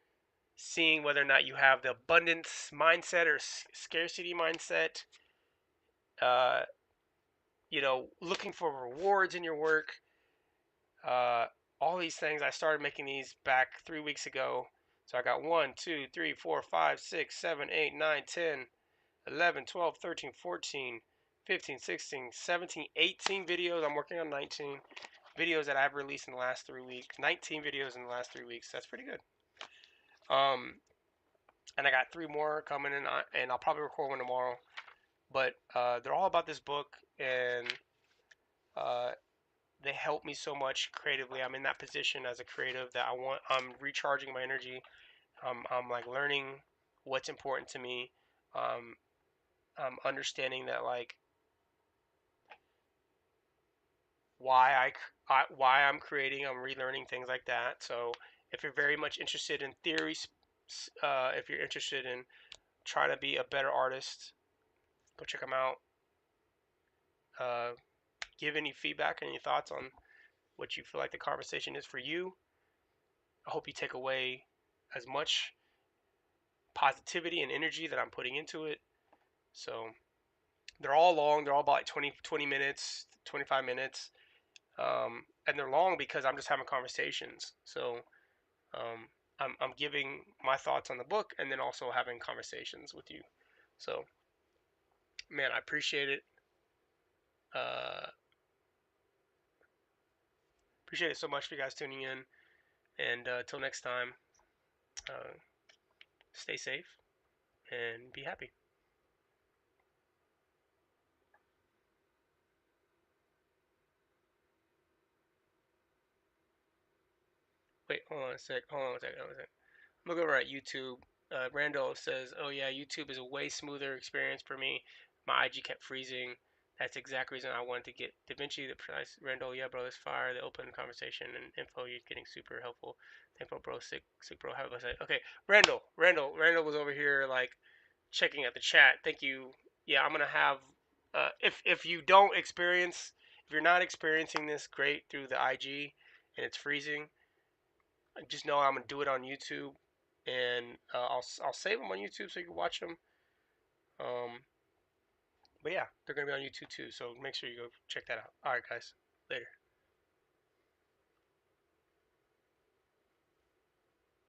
seeing whether or not you have the abundance mindset or scarcity mindset, uh, looking for rewards in your work, uh, all these things. I started making these back 3 weeks ago. So I got 1, 2, 3, 4, 5, 6, 7, 8, 9, 10, 11, 12, 13, 14, 15, 16, 17, 18 videos. I'm working on 19 videos that I've released in the last 3 weeks. 19 videos in the last 3 weeks. That's pretty good. And I got 3 more coming in, and I'll probably record one tomorrow. But they're all about this book, and they help me so much creatively. I'm in that position as a creative that I'm recharging my energy. I'm like learning what's important to me. I'm understanding that like why I'm creating. I'm relearning things like that. So if you're very much interested in theories, if you're interested in trying to be a better artist, go check them out. Uh, give any feedback, any thoughts on what you feel like the conversation is for you. I hope you take away as much positivity and energy that I'm putting into it. So they're all long. They're all about like 20 minutes, 25 minutes. And they're long because I'm just having conversations. So um, I'm giving my thoughts on the book and then also having conversations with you. So, man, I uh, appreciate it so much for you guys tuning in. And until next time, uh, stay safe and be happy. Wait, hold on a sec. Hold on a second. Hold on a second. Look over at YouTube. Randall says, "Oh yeah, YouTube is a way smoother experience for me. My IG kept freezing. That's the exact reason I wanted to get DaVinci. The precise Randall, yeah, bro, it's fire. The open conversation and info you're getting super helpful. Thankful, bro. Sick, bro. Have a say. Okay, Randall was over here like checking at the chat. Thank you. Yeah, I'm gonna have. If you don't experience, if you're not experiencing this great through the IG and it's freezing, just know I'm gonna do it on YouTube, and I'll save them on YouTube so you can watch them. Um, but yeah, they're gonna be on YouTube too, so make sure you go check that out. All right, guys, later.